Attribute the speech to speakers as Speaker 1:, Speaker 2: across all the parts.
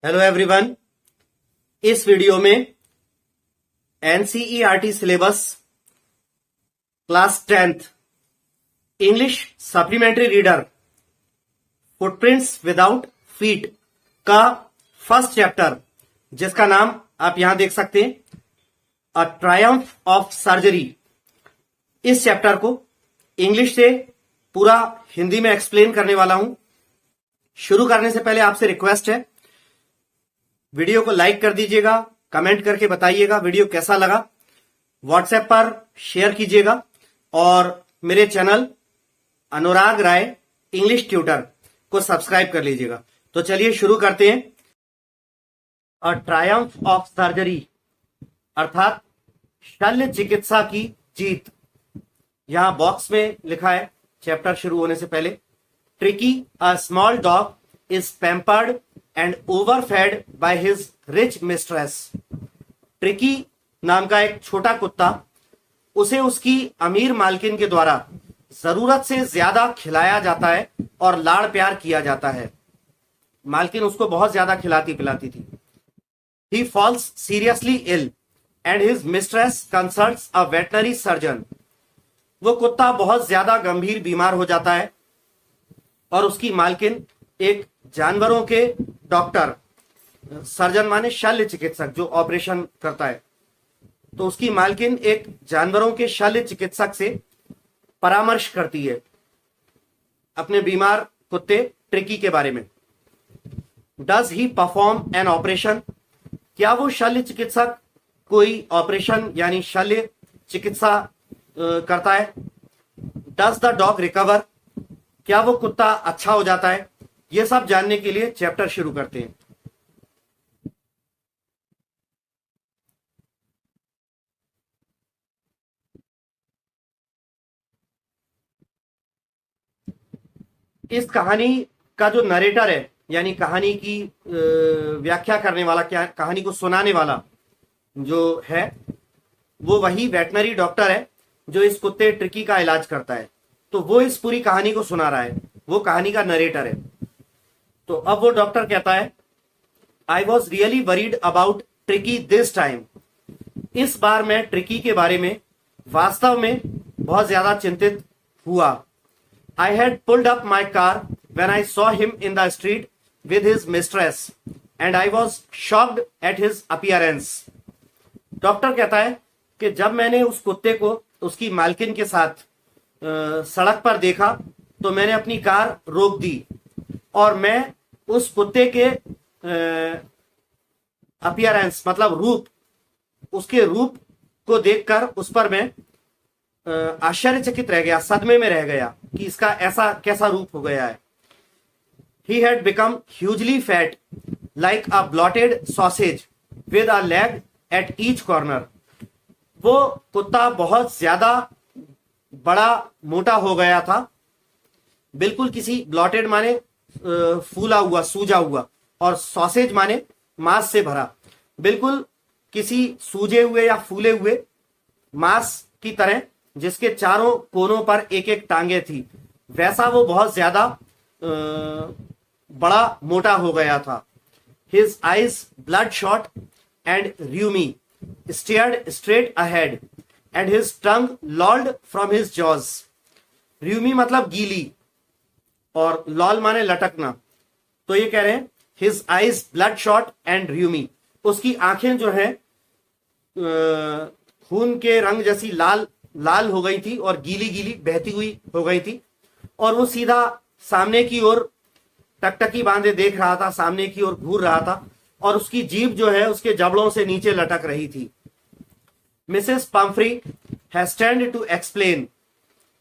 Speaker 1: Hello everyone. इस video में NCERT syllabus class 10th English supplementary reader footprints without feet का first chapter, जिसका नाम आप यहां देख सकते हैं, अ ट्रायम्फ ऑफ सर्जरी। इस चैप्टर को इंग्लिश से पूरा हिंदी में एक्सप्लेन करने वाला हूं। शुरू करने से पहले आपसे रिक्वेस्ट है, वीडियो को लाइक कर दीजिएगा, कमेंट करके बताइएगा वीडियो कैसा लगा, व्हाट्सएप पर शेयर कीजिएगा और मेरे चैनल अनुराग राय इंग्लिश ट्यूटर को सब्सक्राइब कर लीजिएगा। तो चलिए शुरू करते हैं। अ ट्रायम्फ ऑफ सर्जरी अर्थात शल्य चिकित्सा की जीत। यहां बॉक्स में लिखा है चैप्टर शुरू होने से पहले, Tricki a small dog is pampered and overfed by his rich mistress. Tricki नाम का एक छोटा कुत्ता, उसे उसकी अमीर मालकिन के द्वारा जरूरत से ज्यादा खिलाया जाता है और लाड़ प्यार किया जाता है। मालकिन उसको बहुत ज्यादा खिलाती पिलाती थी। He falls seriously ill and his mistress consults a veterinary surgeon. वो कुत्ता बहुत ज्यादा गंभीर बीमार हो जाता है और उसकी मालकिन एक जानवरों के डॉक्टर, सर्जन माने शल्य चिकित्सक जो ऑपरेशन करता है, तो उसकी मालकिन एक जानवरों के शल्य चिकित्सक से परामर्श करती है अपने बीमार कुत्ते ट्रिकी के बारे में। Does he perform an operation? क्या वो शल्य चिकित्सक कोई ऑपरेशन यानी शल्य चिकित्सा करता है? Does the dog recover? क्या वो कुत्ता अच्छा हो जाता है? ये सब जानने के लिए चैप्टर शुरू करते हैं। इस कहानी का जो नरेटर है, यानी कहानी की व्याख्या करने वाला, क्या कहानी को सुनाने वाला जो है, वो वही वेटनरी डॉक्टर है जो इस कुत्ते ट्रिकी का इलाज करता है। तो वो इस पूरी कहानी को सुना रहा है, वो कहानी का नरेटर है। तो अब वो डॉक्टर कहता है, I was really worried about tricky this time. इस बार मैं ट्रिकी के बारे में वास्तव में बहुत ज्यादा चिंतित हुआ। I had pulled up my car when I saw him in the street with his mistress and I was shocked at his appearance. Doctor कहता है कि जब मैंने उस कुत्ते को उसकी मालकिन के साथ सड़क पर देखा तो मैंने अपनी कार रोक दी और मैं उस कुत्ते के अपीयरेंस मतलब रूप, उसके रूप को देखकर उस पर मैं आश्चर्यचकित रह गया, सदमे में रह गया कि इसका ऐसा कैसा रूप हो गया है। He had become hugely fat like a blotted sausage with a leg at each corner. वो कुत्ता बहुत ज्यादा बड़ा मोटा हो गया था, बिल्कुल किसी ब्लॉटेड माने फूला हुआ, सूजा हुआ, और सॉसेज माने मांस से भरा, बिल्कुल किसी सूजे हुए या फूले हुए मांस की तरह जिसके चारों कोनों पर एक एक टांगे थी, वैसा वो बहुत ज्यादा बड़ा मोटा हो गया था। His eyes bloodshot and rheumy stared straight ahead and his tongue lolled from his jaws. Rheumy मतलब गीली और लॉल माने लटकना। तो ये कह रहे हैं his eyes bloodshot and rheumy, उसकी आंखें जो है खून के रंग जैसी लाल लाल हो गई थी और गीली गीली बहती हुई हो गई थी, और वो सीधा सामने की ओर टकटकी बांधे देख रहा था, सामने की ओर घूर रहा था, और उसकी जीभ जो है उसके जबड़ों से नीचे लटक रही थी। Mrs Pumphrey has tried to explain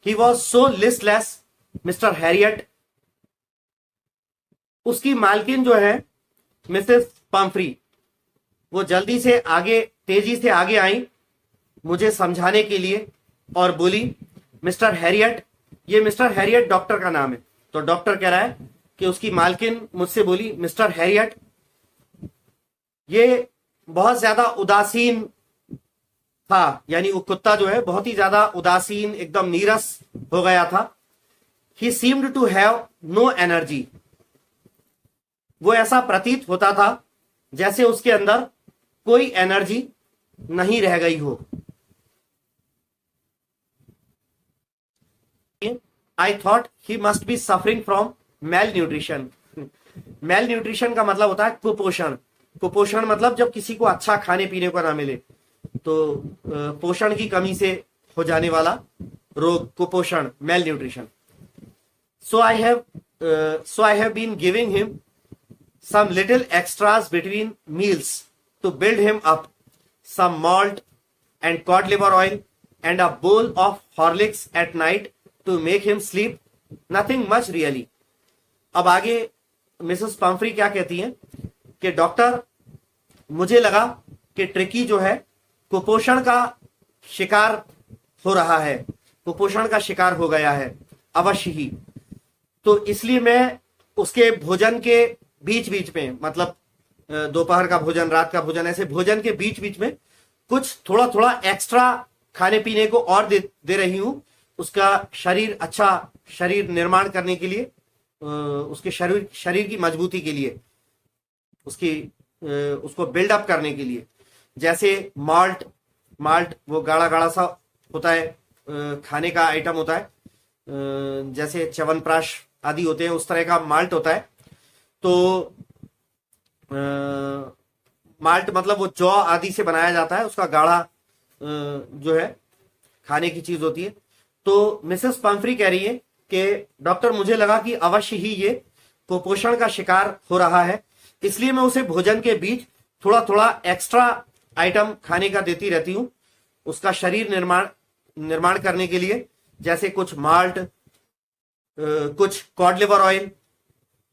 Speaker 1: he was so listless Mr Herriot. उसकी मालकिन जो है मिसेस पम्फ्री, वो जल्दी से आगे, तेजी से आगे आई मुझे समझाने के लिए और बोली, मिस्टर हैरियट, ये मिस्टर हैरियट डॉक्टर का नाम है। तो डॉक्टर कह रहा है कि उसकी मालकिन मुझसे बोली, मिस्टर हैरियट, ये बहुत ज्यादा उदासीन था, यानी वो कुत्ता जो है बहुत ही ज्यादा उदासीन, एकदम नीरस हो गया था। He seemed to have no energy. वो ऐसा प्रतीत होता था जैसे उसके अंदर कोई एनर्जी नहीं रह गई हो। I thought he must be suffering from mail nutrition. Mail nutrition का मतलब होता है कुपोषण। कुपोषण मतलब जब किसी को अच्छा खाने पीने को ना मिले, तो पोषण की कमी से हो जाने वाला रोग कुपोषण, malnutrition. So I have been giving him some little extras between meals to build him up, some malt and cod liver oil and a bowl of Horlicks at night to make him sleep, nothing much really। अब आगे Mrs Pomfrey क्या कहती हैं कि doctor, मुझे लगा कि tricky जो है कुपोषण का शिकार हो रहा है, कुपोषण का शिकार हो गया है अवश्य ही, तो इसलिए मैं उसके भोजन के बीच बीच में, मतलब दोपहर का भोजन, रात का भोजन, ऐसे भोजन के बीच बीच में कुछ थोड़ा थोड़ा एक्स्ट्रा खाने पीने को और दे रही हूं, उसका शरीर, अच्छा शरीर निर्माण करने के लिए, उसके शरीर की मजबूती के लिए, उसको बिल्डअप करने के लिए। जैसे माल्ट वो गाढ़ा गाढ़ा सा होता है, खाने का आइटम होता है, जैसे च्यवनप्राश आदि होते हैं, उस तरह का माल्ट होता है। तो माल्ट मतलब वो जौ आदि से बनाया जाता है, उसका गाढ़ा जो है खाने की चीज होती है। तो मिसेस पंफ्री कह रही है कि डॉक्टर, मुझे लगा कि अवश्य ही ये कुपोषण का शिकार हो रहा है, इसलिए मैं उसे भोजन के बीच थोड़ा थोड़ा एक्स्ट्रा आइटम खाने का देती रहती हूँ, उसका शरीर निर्माण करने के लिए। जैसे कुछ माल्ट, कुछ कॉड लिवर ऑयल।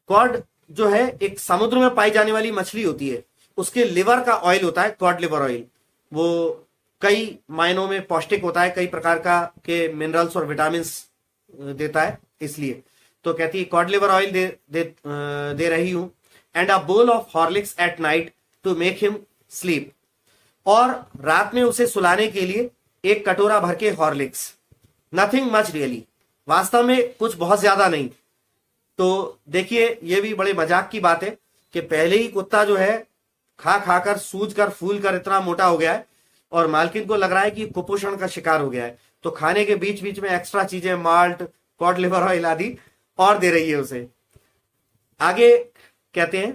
Speaker 1: कॉड जो है एक समुद्र में पाई जाने वाली मछली होती है, उसके लिवर का ऑयल होता है कॉड लिवर ऑयल। वो कई मायनों में पौष्टिक होता है, कई प्रकार का के मिनरल्स और विटामिन देता है, इसलिए। तो कहती है कॉड लिवर ऑयल दे रही हूं। And a bowl of Horlicks at night to make him sleep. और रात में उसे सुलाने के लिए एक कटोरा भर के हॉर्लिक्स। नथिंग मच रियली, वास्तव में कुछ बहुत ज्यादा नहीं। तो देखिए, ये भी बड़े मजाक की बात है कि पहले ही कुत्ता जो है खा खाकर सूज कर फूल कर इतना मोटा हो गया है, और मालकिन को लग रहा है कि कुपोषण का शिकार हो गया है, तो खाने के बीच बीच में एक्स्ट्रा चीजें, माल्ट, कॉड लिवर ऑयल आदि और दे रही है उसे। आगे कहते हैं,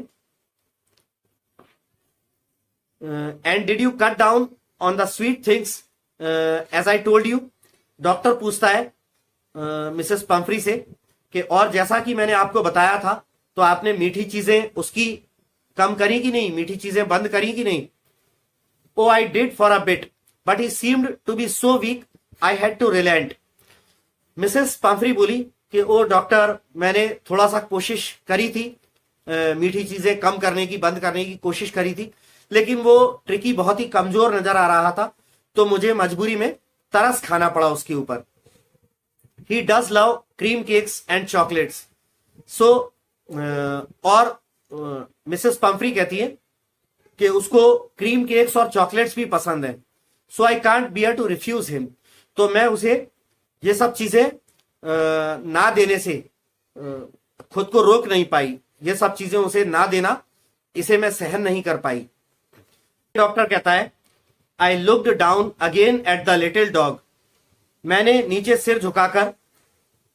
Speaker 1: and did you cut down on the sweet things as I told you. Doctor पूछता है मिसेस पंफ्री से कि और जैसा कि मैंने आपको बताया था, तो आपने मीठी चीजें उसकी कम करी कि नहीं, मीठी चीजें बंद करी कि नहीं। Oh I did for a bit but he seemed to be so weak I had to relent. Mrs Pumphrey बोली कि ओ डॉक्टर, मैंने थोड़ा सा कोशिश करी थी, मीठी चीजें कम करने की, बंद करने की कोशिश करी थी, लेकिन वो ट्रिकी बहुत ही कमजोर नजर आ रहा था, तो मुझे मजबूरी में तरस खाना पड़ा उसके ऊपर। He does love cream cakes and chocolates. So और मिसेस पंफ्री कहती है कि उसको क्रीम केक्स और चॉकलेट्स भी पसंद है। So I can't bear to refuse him. तो मैं उसे ये सब चीजें ना देने से खुद को रोक नहीं पाई, ये सब चीजें उसे ना देना, इसे मैं सहन नहीं कर पाई। डॉक्टर कहता है, I looked down again at the little dog. मैंने नीचे सिर झुकाकर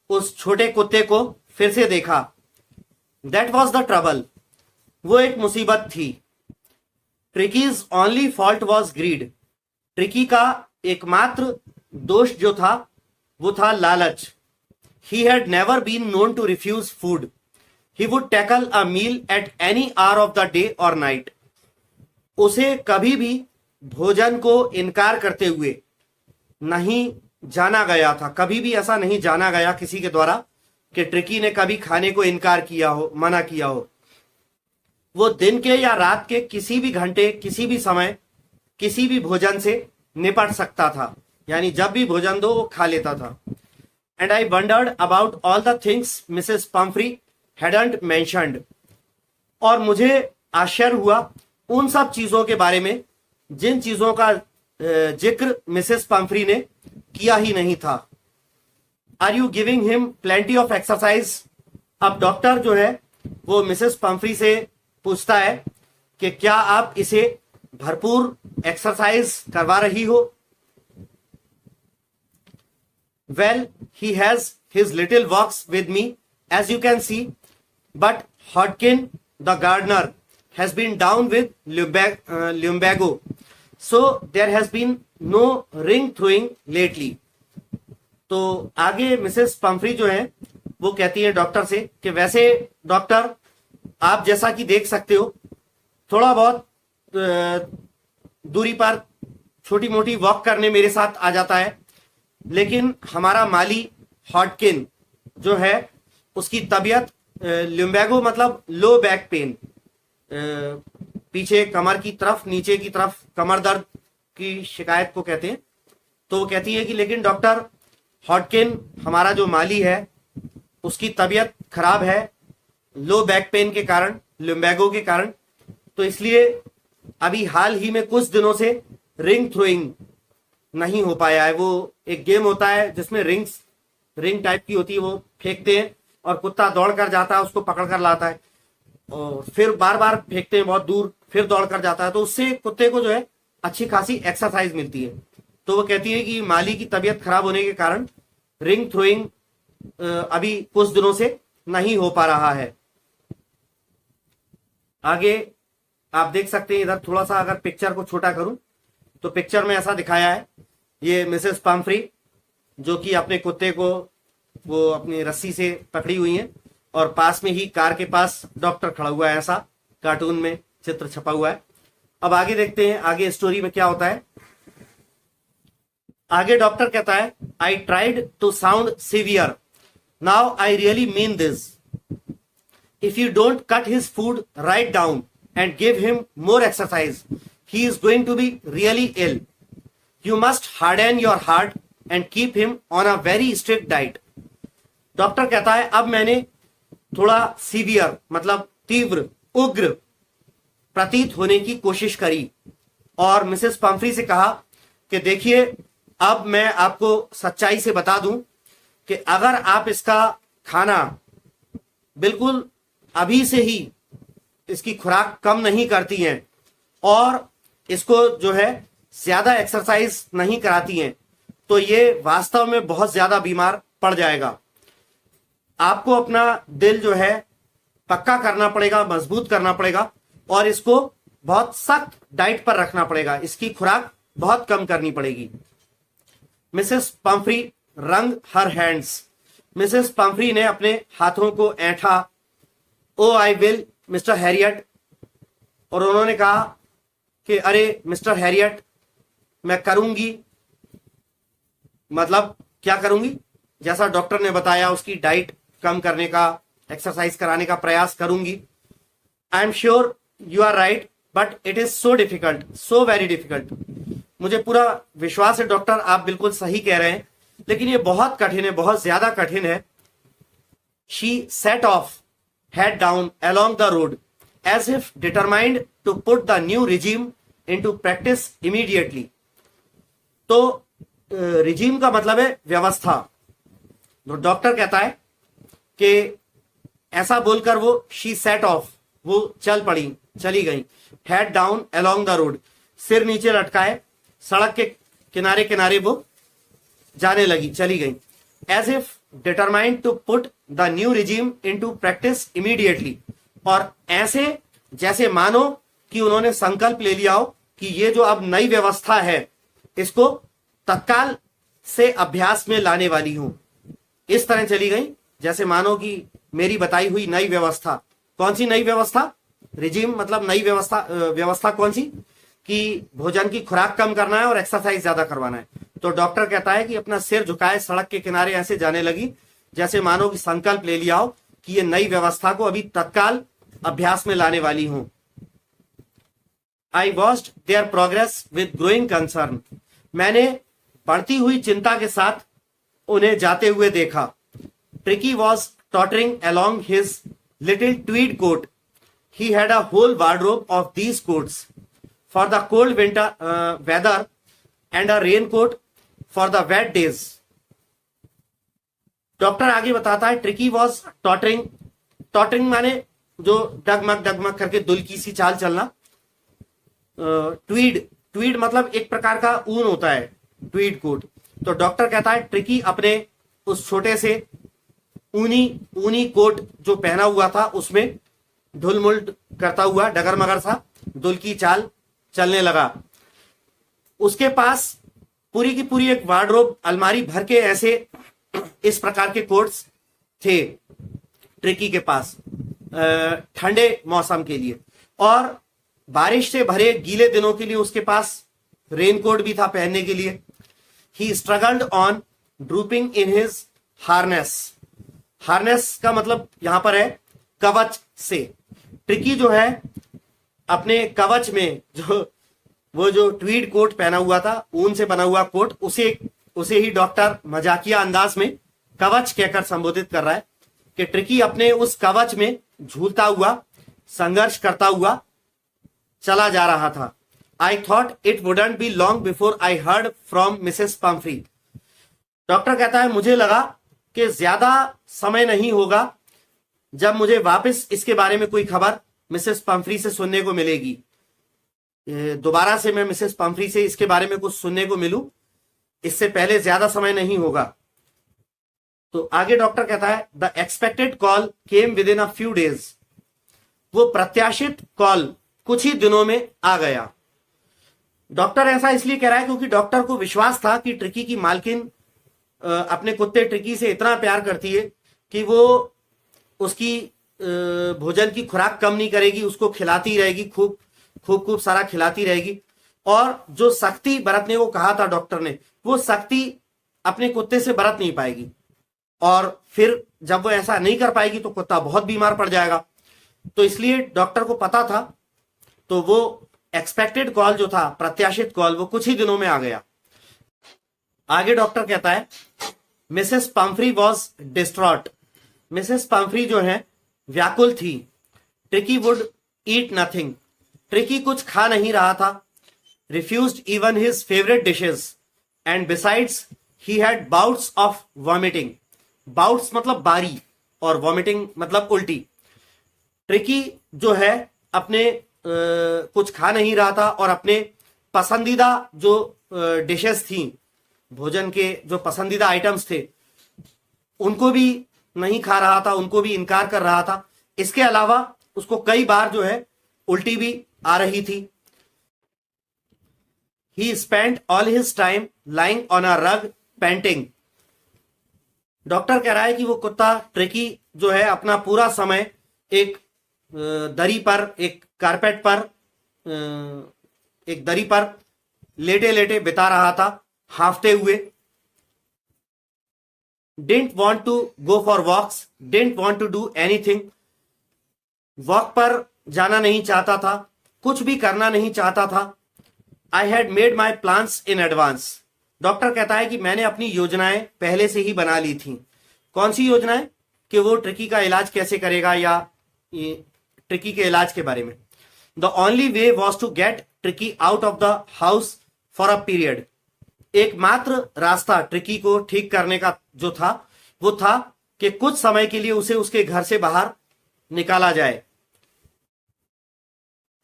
Speaker 1: उस छोटे कुत्ते को फिर से देखा। That was the trouble. वो एक मुसीबत थी। Tricki's only fault was greed. Tricki का एकमात्र दोष जो था वो था लालच। He had never been known to refuse food. He would tackle a meal at any hour of the day और नाइट। उसे कभी भी भोजन को इनकार करते हुए नहीं जाना गया था, कभी भी ऐसा नहीं जाना गया किसी के द्वारा कि ट्रिकी ने कभी खाने को इनकार किया हो, मना किया हो। वो दिन के या रात के किसी भी घंटे, किसी भी समय, किसी भी भोजन से निपट सकता था, यानी जब भी भोजन दो वो खा लेता था। And I wandered about all the things Mrs Pomfrey hadn't mentioned. और मुझे आश्चर्य हुआ उन सब चीजों के बारे में जिन चीजों का जिक्र मिसेस पंफ्री ने किया ही नहीं था। Are you giving him plenty of exercise. अब डॉक्टर जो है वो मिसेस पंफ्री से पूछता है कि क्या आप इसे भरपूर एक्सरसाइज करवा रही हो? Well, he has his little walks with me as you can see, but Hodgkin the gardener has been down with lumbago, so there has been no ring throwing lately. तो आगे मिसेस पंफ्री जो है वो कहती है doctor से कि वैसे डॉक्टर, आप जैसा कि देख सकते हो, थोड़ा बहुत दूरी पर छोटी मोटी वॉक करने मेरे साथ आ जाता है, लेकिन हमारा माली हॉटकिन जो है उसकी तबीयत, ल्यूम्बैगो मतलब लो बैक पेन, पीछे कमर की तरफ, नीचे की तरफ कमर दर्द की शिकायत को कहते हैं। तो वो कहती है कि लेकिन डॉक्टर, हॉटकिन हमारा जो माली है उसकी तबीयत खराब है लो बैक पेन के कारण, लुम्बैगो के कारण, तो इसलिए अभी हाल ही में कुछ दिनों से रिंग थ्रोइंग नहीं हो पाया है। वो एक गेम होता है जिसमें रिंग टाइप की होती है, वो फेंकते हैं और कुत्ता दौड़ कर जाता है, उसको पकड़ कर लाता है और फिर बार बार फेंकते हैं बहुत दूर, फिर दौड़ कर जाता है, तो उससे कुत्ते को जो है अच्छी खासी एक्सरसाइज मिलती है। तो वो कहती है कि माली की तबीयत खराब होने के कारण रिंग थ्रोइंग अभी कुछ दिनों से नहीं हो पा रहा है। आगे आप देख सकते हैं, इधर थोड़ा सा अगर पिक्चर को छोटा करूं तो पिक्चर में ऐसा दिखाया है, ये मिसेस पंफ्री जो कि अपने कुत्ते को वो अपनी रस्सी से पकड़ी हुई है और पास में ही कार के पास डॉक्टर खड़ा हुआ है, ऐसा कार्टून में चित्र छपा हुआ है। अब आगे देखते हैं आगे स्टोरी में क्या होता है। आगे डॉक्टर कहता है, I tried to sound severe, now I really mean this, if you don't cut his food right down and give him more exercise, he is going to be really ill, you must harden your heart and keep him on a very strict diet. Doctor कहता है, अब मैंने थोड़ा severe मतलब तीव्र, उग्र प्रतीत होने की कोशिश करी और मिसेस पंफ्री से कहा कि देखिए, अब मैं आपको सच्चाई से बता दूं कि अगर आप इसका खाना बिल्कुल अभी से ही इसकी खुराक कम नहीं करती हैं और इसको जो है ज्यादा एक्सरसाइज नहीं कराती हैं, तो ये वास्तव में बहुत ज्यादा बीमार पड़ जाएगा। आपको अपना दिल जो है पक्का करना पड़ेगा, मजबूत करना पड़ेगा और इसको बहुत सख्त डाइट पर रखना पड़ेगा, इसकी खुराक बहुत कम करनी पड़ेगी। मिसेस पंफ्री रंग हर हैंड्स, मिसेस पंफ्री ने अपने हाथों को ऐंठा, ओ आई विल मिस्टर हैरियट, और उन्होंने कहा कि अरे मिस्टर हैरियट, मैं करूंगी, मतलब क्या करूंगी, जैसा डॉक्टर ने बताया उसकी डाइट कम करने का, एक्सरसाइज कराने का प्रयास करूंगी। I am sure you are right, but it is so difficult, so very difficult. मुझे पूरा विश्वास है डॉक्टर, आप बिल्कुल सही कह रहे हैं, लेकिन ये बहुत कठिन है, बहुत ज्यादा कठिन है। She said of head down along the road as if determined to put the new regime into practice immediately. तो रिजीम का मतलब है व्यवस्था। तो डॉक्टर कहता है कि ऐसा बोलकर वो शी सेट ऑफ, वो चली गई, head down along the road, सिर नीचे लटकाए सड़क के किनारे किनारे वो जाने लगी, चली गई। As if determined to put the new regime into practice immediately, और ऐसे जैसे मानो कि उन्होंने संकल्प ले लिया हो कि ये जो अब नई व्यवस्था है इसको तत्काल से अभ्यास में लाने वाली हूं। इस तरह चली गई जैसे मानो कि मेरी बताई हुई नई व्यवस्था, कौन सी नई व्यवस्था, रिजीम मतलब नई व्यवस्था कौन सी, कि भोजन की खुराक कम करना है और एक्सरसाइज ज्यादा करवाना है। तो डॉक्टर कहता है कि अपना सिर झुकाए सड़क के किनारे ऐसे जाने लगी जैसे मानो कि संकल्प ले लिया हो कि ये नई व्यवस्था को अभी तत्काल अभ्यास में लाने वाली हूं। I watched there progress with growing concern, मैंने बढ़ती हुई चिंता के साथ उन्हें जाते हुए देखा। Tricki was tottering along his little tweed coat. He had a whole wardrobe of these coats for the cold winter weather and a raincoat for the wet days. Doctor आगे बताता है, ट्रिकी वॉज टॉटरिंग, टॉटरिंग माने जो डगमग डगमग करके दुल्की सी चाल चलना, ट्वीड, ट्वीड मतलब एक प्रकार का ऊन होता है, ट्वीड कोट। तो डॉक्टर कहता है ट्रिकी अपने उस छोटे से ऊनी ऊनी कोट जो पहना हुआ था उसमें ढुलमुल करता हुआ डगर मगर सा दुल की चाल चलने लगा। उसके पास पूरी की पूरी एक वार्डरोब, अलमारी भर के ऐसे इस प्रकार के कोट्स थे ट्रिकी के पास ठंडे मौसम के लिए, और बारिश से भरे गीले दिनों के लिए उसके पास रेनकोट भी था पहनने के लिए। He struggled on drooping in his harness. Harness का मतलब यहां पर है कवच से। ट्रिकी जो है अपने कवच में जो ट्वीड कोट पहना हुआ था, ऊन से बना हुआ कोट, उसे ही डॉक्टर मजाकिया अंदाज में कवच कहकर संबोधित कर रहा है कि ट्रिकी अपने उस कवच में झूलता हुआ, संघर्ष करता हुआ चला जा रहा था। आई thought it wouldn't be long before I heard from Mrs Pomfrey. Doctor कहता है मुझे लगा कि ज्यादा समय नहीं होगा जब मुझे वापस इसके बारे में कोई खबर मिसेस पम्फ्री से सुनने को मिलेगी, दोबारा से मैं मिसेस पम्फ्री से इसके बारे में कुछ सुनने को मिलूं, इससे पहले ज्यादा समय नहीं होगा। तो आगे डॉक्टर कहता है the expected call came with in a few days. वो प्रत्याशित कॉल कुछ ही दिनों में आ गया। डॉक्टर ऐसा इसलिए कह रहा है क्योंकि डॉक्टर को विश्वास था कि ट्रिकी की मालकिन अपने कुत्ते ट्रिकी से इतना प्यार करती है कि वो उसकी भोजन की खुराक कम नहीं करेगी, उसको खिलाती रहेगी, खूब खूब खूब सारा खिलाती रहेगी, और जो सख्ती बरतने को कहा था डॉक्टर ने, वो सख्ती अपने कुत्ते से बरत नहीं पाएगी, और फिर जब वो ऐसा नहीं कर पाएगी तो कुत्ता बहुत बीमार पड़ जाएगा। तो इसलिए डॉक्टर को पता था, तो वो एक्सपेक्टेड कॉल जो था, प्रत्याशित कॉल, वो कुछ ही दिनों में आ गया। आगे डॉक्टर कहता है Mrs Pumphrey was distraught. Mrs Pomfrey जो है व्याकुल थी। Tricky would eat nothing. Tricky कुछ खा नहीं रहा था। Refused even his favourite dishes, and besides he had bouts of vomiting. Bouts मतलब बारी, और वॉमिटिंग मतलब उल्टी। ट्रिकी जो है अपने कुछ खा नहीं रहा था, और अपने पसंदीदा जो डिशेस थी, भोजन के जो पसंदीदा आइटम्स थे, उनको भी नहीं खा रहा था, उनको भी इनकार कर रहा था। इसके अलावा उसको कई बार जो है उल्टी भी आ रही थी। ही spent all his time lying on a रग पेंटिंग। डॉक्टर कह रहा है कि वो कुत्ता ट्रिकी जो है अपना पूरा समय एक दरी पर, एक कारपेट पर, एक दरी पर लेटे लेटे बिता रहा था, हांफते हुए। Didn't want to go for walks, didn't want to do anything. Walk पर जाना नहीं चाहता था, कुछ भी करना नहीं चाहता था। I had made my plans in advance. Doctor कहता है कि मैंने अपनी योजनाएं पहले से ही बना ली थी। कौन सी योजनाएं? कि वो ट्रिकी का इलाज कैसे करेगा, या ट्रिकी के इलाज के बारे में। The only way was to get Tricki out of the house for a period. एकमात्र रास्ता ट्रिकी को ठीक करने का जो था, वो था कि कुछ समय के लिए उसे उसके घर से बाहर निकाला जाए।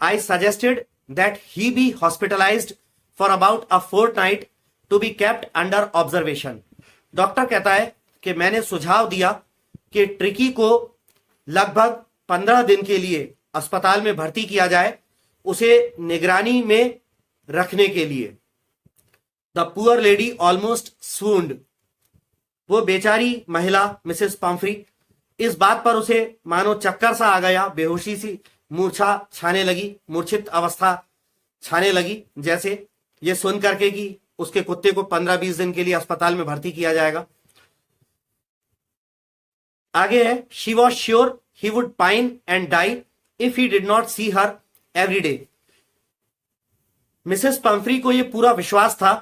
Speaker 1: I suggested that he be hospitalised for about a fortnight to be kept under observation. Doctor कहता है कि मैंने सुझाव दिया कि ट्रिकी को लगभग 15 दिन के लिए अस्पताल में भर्ती किया जाए, उसे निगरानी में रखने के लिए। The poor lady almost swooned. वो बेचारी महिला मिसेस पम्फ्री, इस बात पर उसे मानो चक्कर सा आ गया, बेहोशी सी मूर्छा छाने लगी, मूर्छित अवस्था छाने लगी, जैसे ये सुन करके कि उसके कुत्ते को 15-20 दिन के लिए अस्पताल में भर्ती किया जाएगा। आगे है she was sure he would pine and die if he did not see her every day. Mrs Pumphrey को यह पूरा विश्वास था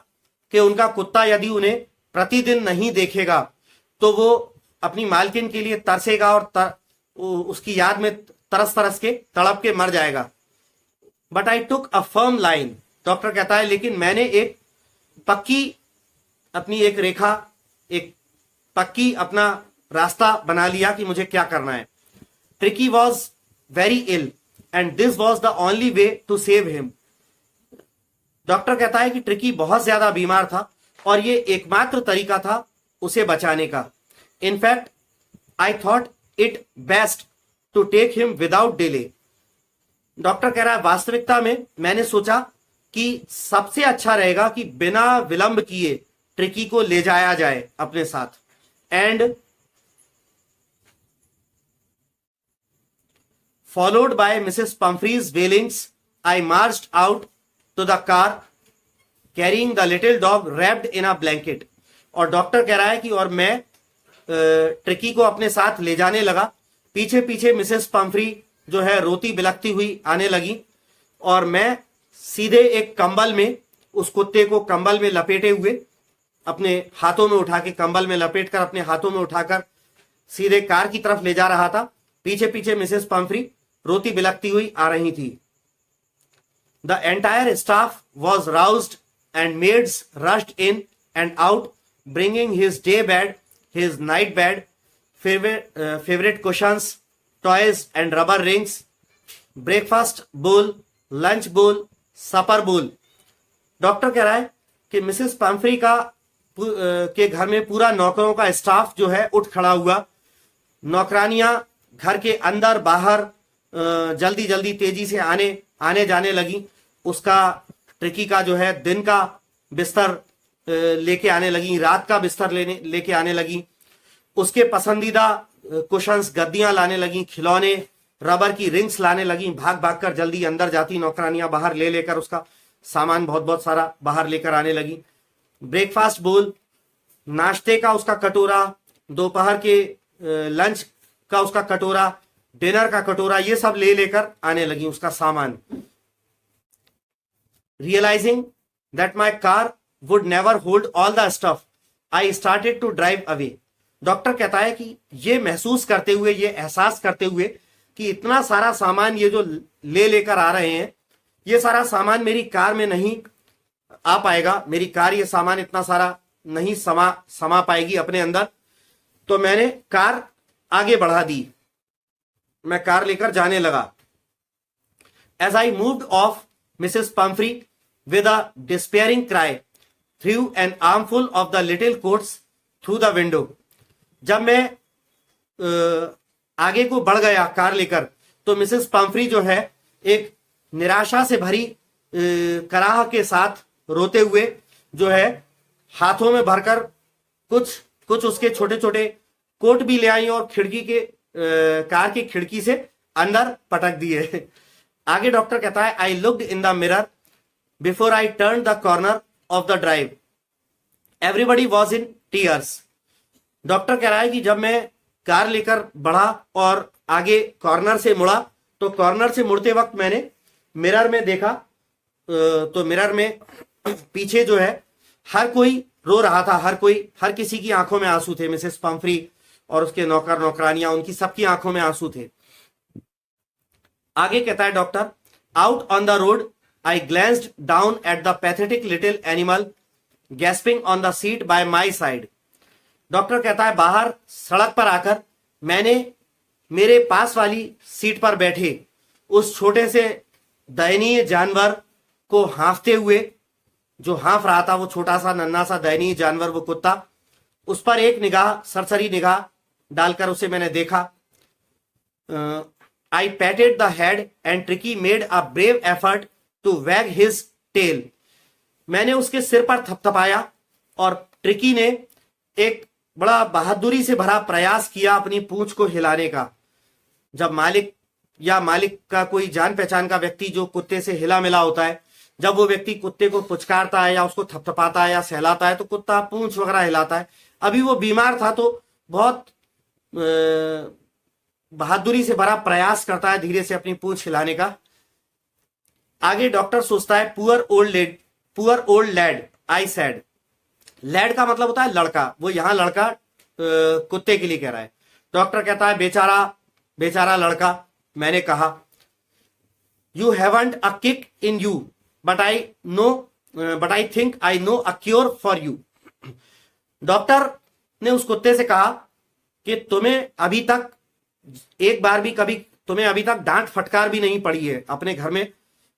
Speaker 1: कि उनका कुत्ता यदि उन्हें प्रतिदिन नहीं देखेगा तो वो अपनी मालकिन के लिए तरसेगा, और उसकी याद में तरस तरस के तड़प के मर जाएगा। But I took a firm line. Doctor कहता है लेकिन मैंने एक पक्की अपनी एक रेखा, एक पक्की अपना रास्ता बना लिया कि मुझे क्या करना है। Tricki was very ill and this was the only way to save him. Doctor कहता है कि ट्रिकी बहुत ज्यादा बीमार था और ये एकमात्र तरीका था उसे बचाने का। In fact I thought it best to take him without delay. Doctor कह रहा है वास्तविकता में मैंने सोचा कि सबसे अच्छा रहेगा कि बिना विलंब किए ट्रिकी को ले जाया जाए अपने साथ। And followed by Mrs. Pumphrey's wailings, I marched out to the car carrying the little dog wrapped in a blanket। और डॉक्टर कह रहा है कि और मैं ट्रिकी को अपने साथ ले जाने लगा। पीछे पीछे मिसेस पंफ्री जो है रोती बिलखती हुई आने लगी और मैं सीधे एक कंबल में उस कुत्ते को कंबल में लपेटे हुए अपने हाथों में उठा के कंबल में लपेट कर अपने हाथों में उठाकर सीधे कार की तरफ ले जा रहा था। पीछे पीछे मिसेस पंफ्री रोती बिलखती हुई आ रही थी। The entire staff was roused and maids rushed in and out bringing his day bed, his night bed, favourite cushions, toys and rubber rings, breakfast bowl, lunch bowl, supper बोल। Doctor कह रहा है कि मिसेस पंफ्री के घर में पूरा नौकरों का स्टाफ जो है उठ खड़ा हुआ। नौकरानियां घर के अंदर बाहर जल्दी जल्दी तेजी से आने जाने लगी। उसका ट्रिकी का जो है दिन का बिस्तर लेके आने लगी, रात का बिस्तर लेके आने लगी। उसके पसंदीदा कुशंस गद्दियां लाने लगी, खिलौने, रबर की रिंग्स लाने लगी। भाग भाग कर जल्दी अंदर जाती नौकरानियां बाहर लेकर उसका सामान बहुत बहुत सारा बाहर लेकर आने लगी। ब्रेकफास्ट बोल, नाश्ते का उसका कटोरा, दोपहर के लंच का उसका कटोरा, डिनर का कटोरा, ये सब लेकर आने लगी उसका सामान। Realising that my car would never hold all the stuff, I started to drive away. Doctor कहता है कि ये महसूस करते हुए, ये एहसास करते हुए कि इतना सारा सामान ये जो लेकर आ रहे हैं, ये सारा सामान मेरी कार में नहीं आ पाएगा, मेरी कार ये सामान इतना सारा नहीं समा पाएगी अपने अंदर। तो मैंने कार आगे बढ़ा दी, मैं कार लेकर जाने लगा। As I moved off Mrs Pumphrey with a despairing cry threw an armful of the little coats through the window. जब मैं आगे को बढ़ गया कार लेकर, तो मिसेस पंफ्री जो है एक निराशा से भरी कराह के साथ रोते हुए जो है हाथों में भरकर कुछ उसके छोटे छोटे कोट भी ले आई और खिड़की के कार की खिड़की से अंदर पटक दिए। आगे डॉक्टर कहता है I looked in the mirror before I turn the corner of the drive, everybody was in tears. Doctor कह रहा है कि जब मैं कार लेकर बढ़ा और आगे कॉर्नर से मुड़ा, तो कॉर्नर से मुड़ते वक्त मैंने मिरर में देखा, तो मिरर में पीछे जो है हर कोई रो रहा था, हर किसी की आंखों में आंसू थे। मिसेस पंफ्री और उसके नौकर नौकरानियां, उनकी सबकी आंखों में आंसू थे। आगे कहता है doctor, out on the road I glanced down at the pathetic little animal gasping on the seat by my side. Doctor कहता है बाहर सड़क पर आकर मैंने मेरे पास वाली सीट पर बैठे उस छोटे से दयनीय जानवर को हाँफते हुए, जो हाँफ रहा था, वो छोटा सा नन्हा सा दयनीय जानवर, वो कुत्ता, उस पर एक निगाह, सरसरी निगाह डालकर उसे मैंने देखा। I patted the head and Tricki made a brave effort to wag his tail. मैंने उसके सिर पर थपथपाया और ट्रिकी ने एक बड़ा बहादुरी से भरा प्रयास किया अपनी पूंछ को हिलाने का। जब मालिक का कोई जान पहचान का व्यक्ति जो कुत्ते से हिला मिला होता है, जब वो व्यक्ति कुत्ते को पुचकारता है या उसको थपथपाता है या सहलाता है, तो कुत्ता पूंछ वगैरह हिलाता है। अभी वो बीमार था तो बहुत बहादुरी से भरा प्रयास करता है धीरे से अपनी पूंछ हिलाने का। आगे डॉक्टर सोचता है poor old lad, I said. Lad का मतलब होता है लड़का, वो यहां लड़का कुत्ते के लिए कह रहा है। डॉक्टर कहता है बेचारा लड़का। मैंने कहा you haven't a kick in you but I think I know a cure for you. Doctor ने उस कुत्ते से कहा कि तुम्हें अभी तक डांट फटकार भी नहीं पड़ी है अपने घर में,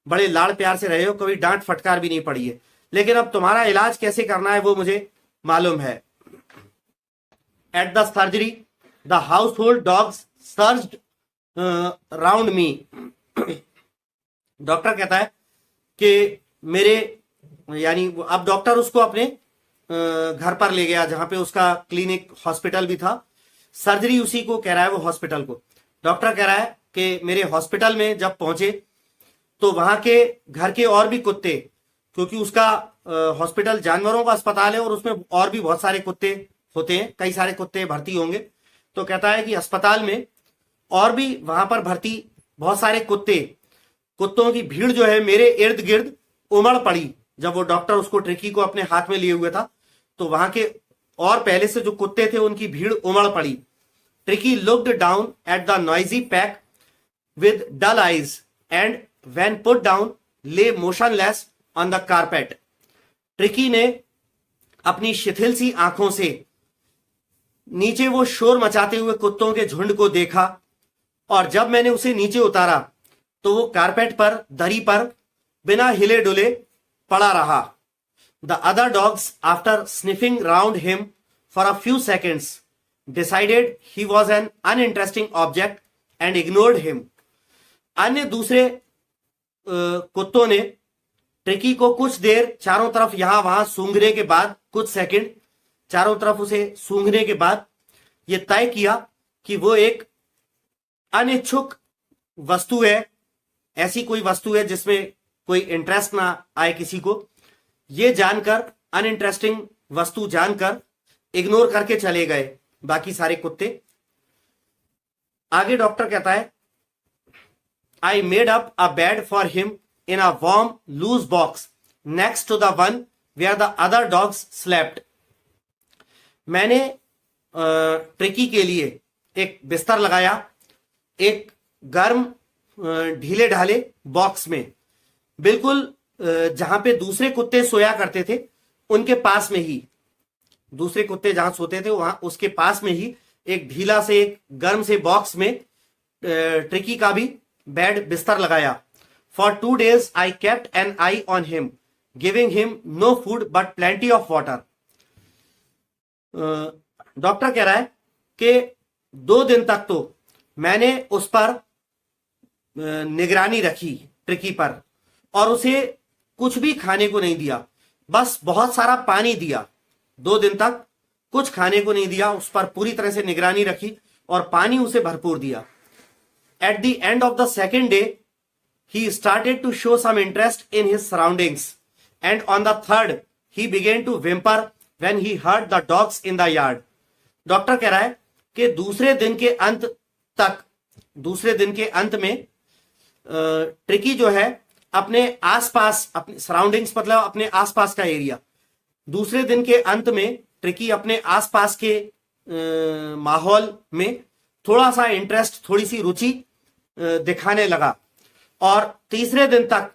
Speaker 1: बड़े लाड़ प्यार से रहे हो, कभी डांट फटकार भी नहीं पड़ी है, लेकिन अब तुम्हारा इलाज कैसे करना है वो मुझे मालूम है। At the surgery the house hold dogs surged round me. Doctor कहता है कि मेरे, यानी अब डॉक्टर उसको अपने घर पर ले गया, जहां पे उसका क्लिनिक हॉस्पिटल भी था। सर्जरी उसी को कह रहा है, वो हॉस्पिटल को। डॉक्टर कह रहा है कि मेरे हॉस्पिटल में जब पहुंचे तो वहां के घर के और भी कुत्ते, क्योंकि उसका हॉस्पिटल जानवरों का अस्पताल है और उसमें और भी बहुत सारे कुत्ते होते हैं, कई सारे कुत्ते भर्ती होंगे। तो कहता है कि अस्पताल में और भी वहां पर भर्ती बहुत सारे कुत्तों की भीड़ जो है मेरे इर्द गिर्द उमड़ पड़ी। जब वो डॉक्टर उसको ट्रिकी को अपने हाथ में लिए हुए था तो वहां के और पहले से जो कुत्ते थे उनकी भीड़ उमड़ पड़ी। Tricki looked down at the noisy pack with dull eyes and when put down lay motionless on the carpet. Tricki ने अपनी शिथिल सी आंखों से नीचे वो शोर मचाते हुए कुत्तों के झुंड को देखा, और जब मैंने उसे नीचे उतारा तो वो कारपेट पर, दरी पर बिना हिले डुले पड़ा रहा। The other dogs after sniffing round him for a few seconds decided he was an uninteresting object and ignored him. अन्य दूसरे कुत्तों ने ट्रिकी को कुछ देर चारों तरफ यहां वहां सूंघने के बाद, कुछ सेकंड चारों तरफ उसे सूंघने के बाद यह तय किया कि वो एक अनिच्छुक वस्तु है, ऐसी कोई वस्तु है जिसमें कोई इंटरेस्ट ना आए किसी को। ये जानकर, अनइंटरेस्टिंग वस्तु जानकर इग्नोर करके चले गए बाकी सारे कुत्ते। आगे डॉक्टर कहता है, I made up a bed for him in a warm loose box next to the one where the other dogs slept. मैंने ट्रिकी के लिए एक बिस्तर लगाया एक गर्म ढीले ढाले बॉक्स में, बिल्कुल जहां पे दूसरे कुत्ते सोया करते थे उनके पास में ही, दूसरे कुत्ते जहां सोते थे वहां उसके पास में ही एक ढीला से, एक गर्म से बॉक्स में ट्रिकी का भी बेड बिस्तर लगाया। For 2 days I kept an eye on him giving him no food but plenty of water. Doctor कह रहा है कि 2 दिन तक तो मैंने उस पर निगरानी रखी, ट्रिकी पर, और उसे कुछ भी खाने को नहीं दिया, बस बहुत सारा पानी दिया। 2 दिन तक कुछ खाने को नहीं दिया, उस पर पूरी तरह से निगरानी रखी और पानी उसे भरपूर दिया। At the end of the second day he started to show some interest in his surroundings, and on the third he began to whimper when he heard the dogs in the yard. Doctor कह रहा है कि दूसरे दिन के अंत में tricky जो है अपने आसपास, अपने सराउंडिंग्स मतलब अपने आसपास का एरिया, दूसरे दिन के अंत में ट्रिकी अपने आसपास के माहौल में थोड़ा सा इंटरेस्ट, थोड़ी सी रुचि दिखाने लगा। और तीसरे दिन तक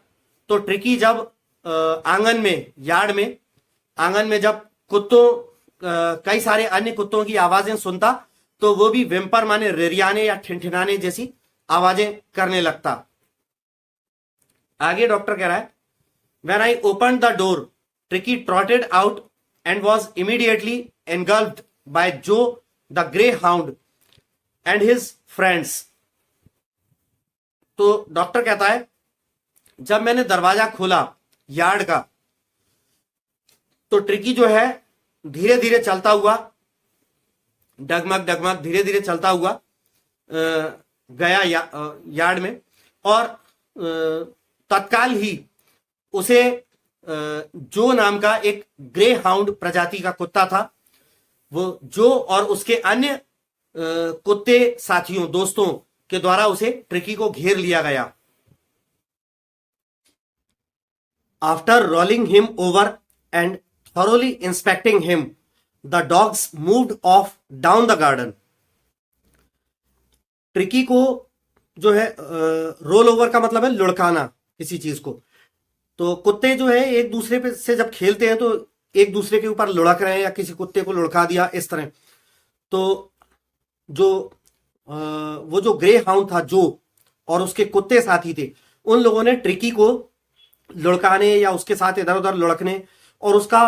Speaker 1: तो ट्रिकी जब आंगन में, यार्ड में, आंगन में जब कई सारे अन्य कुत्तों की आवाजें सुनता तो वो भी विम्पर माने रिरियाने या ठिनठिनाने जैसी आवाजें करने लगता। आगे डॉक्टर कह रहा है, when I open the door Tricki trotted out and was immediately engulfed by Jo the greyhound and his friends. तो डॉक्टर कहता है, जब मैंने दरवाजा खोला यार्ड का तो ट्रिकी जो है धीरे धीरे चलता हुआ, डगमग डगमग धीरे धीरे चलता हुआ गया यार्ड में, और तत्काल ही उसे जो नाम का एक ग्रे हाउंड प्रजाति का कुत्ता था, वो जो और उसके अन्य कुत्ते साथियों, दोस्तों के द्वारा उसे ट्रिकी को घेर लिया गया। After rolling him over and thoroughly inspecting him, the dogs moved off down the garden. Tricky को जो है रोल ओवर का मतलब है लुढ़काना किसी चीज को। तो कुत्ते जो है एक दूसरे पे से जब खेलते हैं तो एक दूसरे के ऊपर लुढ़क रहे हैं या किसी कुत्ते को लुढ़का दिया इस तरह। तो जो वो जो ग्रे हाउंड था जो, और उसके कुत्ते साथी थे, उन लोगों ने ट्रिकी को लुढ़काने या उसके साथ इधर उधर लुढ़कने और उसका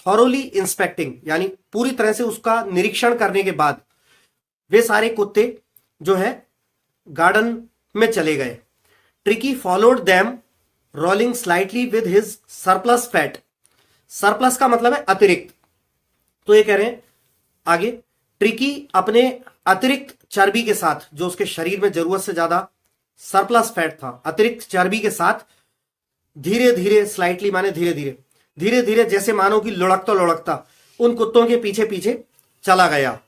Speaker 1: थॉरोली इंस्पेक्टिंग यानी पूरी तरह से उसका निरीक्षण करने के बाद वे सारे कुत्ते जो है गार्डन में चले गए। Tricky followed them rolling slightly with his surplus fat. Surplus का मतलब है अतिरिक्त। तो ये कह रहे हैं आगे, ट्रिकी अपने अतिरिक्त चर्बी के साथ, जो उसके शरीर में जरूरत से ज्यादा सरप्लस फैट था, अतिरिक्त चर्बी के साथ धीरे धीरे, स्लाइटली माने धीरे धीरे, धीरे धीरे जैसे मानो कि लुढ़कता लुढ़कता उन कुत्तों के पीछे पीछे चला गया।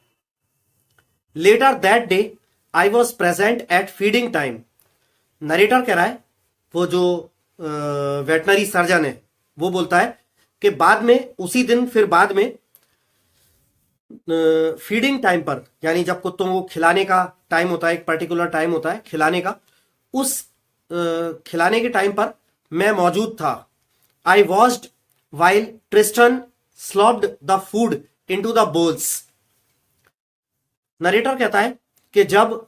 Speaker 1: Later that day I was present at feeding time. Narrator कह रहा है, वो जो वेटनरी सर्जन है वो बोलता है कि बाद में, उसी दिन फिर बाद में फीडिंग टाइम पर, यानी जब कुत्तों को खिलाने का टाइम होता है, एक पर्टिकुलर टाइम होता है खिलाने का, उस खिलाने के टाइम पर मैं मौजूद था। I watched while Tristan slopped the food into the bowls. Narrator कहता है कि जब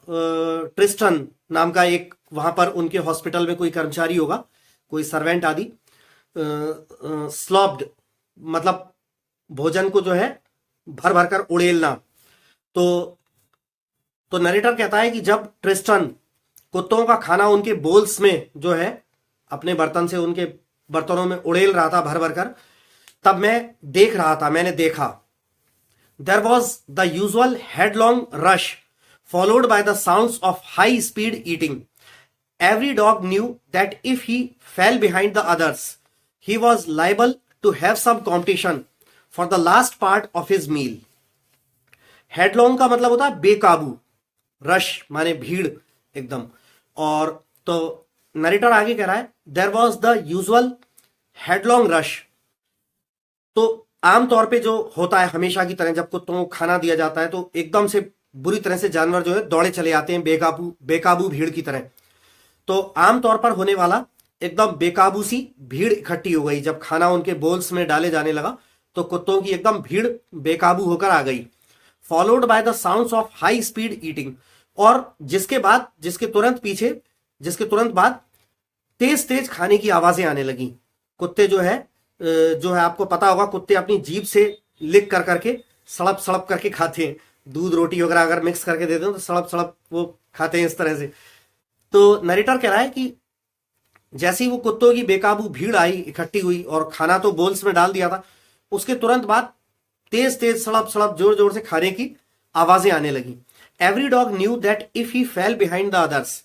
Speaker 1: ट्रिस्टन नाम का एक वहां पर उनके हॉस्पिटल में कोई कर्मचारी होगा, कोई सर्वेंट आदि, स्लॉप्ड मतलब भोजन को जो है भर भर कर उड़ेलना। तो नरेटर कहता है कि जब ट्रिस्टन कुत्तों का खाना उनके बोल्स में जो है अपने बर्तन से उनके बर्तनों में उड़ेल रहा था भर भर कर, तब मैं देख रहा था, मैंने देखा। There was the usual headlong rush followed by the sounds of high speed eating. Every dog knew that if he fell behind the others he was liable to have some competition for the last part of his meal. Headlong का मतलब होता है बेकाबू, rush माने भीड़ एकदम। और तो नरेटर आगे कह रहा है, there was the usual headlong rush. तो आमतौर पे जो होता है हमेशा की तरह, जब कुत्तों को खाना दिया जाता है तो एकदम से बुरी तरह से जानवर जो है दौड़े चले आते हैं बेकाबू भीड़ की तरह। तो आमतौर पर होने वाला एकदम बेकाबू सी भीड़ इकट्ठी हो गई। जब खाना उनके बोल्स में डाले जाने लगा तो कुत्तों की एकदम भीड़ बेकाबू होकर आ गई। Followed by the sounds of high speed eating, और जिसके तुरंत बाद तेज तेज खाने की आवाजें आने लगी। कुत्ते जो है आपको पता होगा, कुत्ते अपनी जीभ से लिक कर करके सड़प सड़प करके खाते हैं। दूध रोटी वगैरह अगर मिक्स करके दे दो तो सड़प सड़प वो खाते हैं इस तरह से। तो नरेटर कह रहा है कि जैसी वो कुत्तों की बेकाबू भीड़ आई, इकट्ठी हुई और खाना तो बोल्स में डाल दिया था, उसके तुरंत बाद तेज तेज सड़प सड़प जोर जोर से खाने की आवाजें आने लगी। Every dog knew that if he fell behind the others.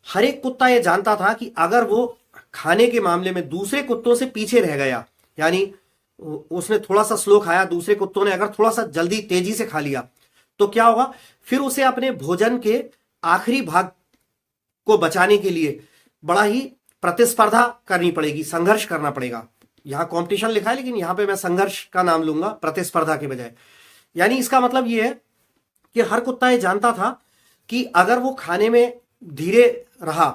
Speaker 1: हर एक कुत्ता यह जानता था कि अगर वो खाने के मामले में दूसरे कुत्तों से पीछे रह गया, यानी उसने थोड़ा सा स्लो खाया, दूसरे कुत्तों ने अगर थोड़ा सा जल्दी तेजी से खा लिया तो क्या होगा, फिर उसे अपने भोजन के आखिरी भाग को बचाने के लिए बड़ा ही प्रतिस्पर्धा करनी पड़ेगी, संघर्ष करना पड़ेगा। यहां कंपटीशन लिखा है लेकिन यहां पे मैं संघर्ष का नाम लूंगा प्रतिस्पर्धा के बजाय। यानी इसका मतलब यह है कि हर कुत्ता ये जानता था कि अगर वो खाने में धीरे रहा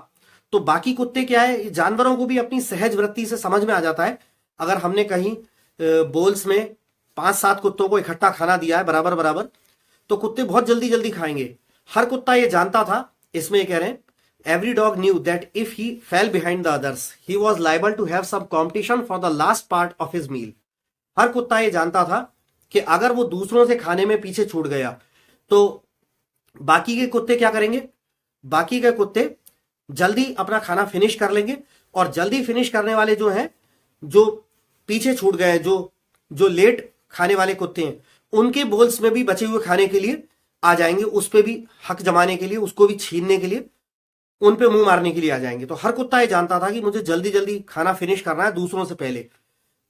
Speaker 1: तो बाकी कुत्ते क्या है, जानवरों को भी अपनी सहज वृत्ति से समझ में आ जाता है। अगर हमने कहीं बोल्स में 5-7 कुत्तों को इकट्ठा खाना दिया है बराबर बराबर, तो कुत्ते बहुत जल्दी जल्दी खाएंगे। हर कुत्ता ये जानता था। इसमें ये कह रहे हैं, every dog knew that if he fell behind the others he was liable to have some competition for the last part of his meal. हर कुत्ता ये जानता था कि अगर वो दूसरों से खाने में पीछे छूट गया तो बाकी के कुत्ते क्या करेंगे, बाकी के कुत्ते जल्दी अपना खाना फिनिश कर लेंगे, और जल्दी फिनिश करने वाले जो हैं, जो पीछे छूट गए, जो लेट खाने वाले कुत्ते हैं, उनके बोल्स में भी बचे हुए खाने के लिए आ जाएंगे, उस पे भी हक जमाने के लिए, उसको भी छीनने के लिए, उन पे मुंह मारने के लिए आ जाएंगे। तो हर कुत्ता ये जानता था कि मुझे जल्दी जल्दी खाना फिनिश करना है दूसरों से पहले,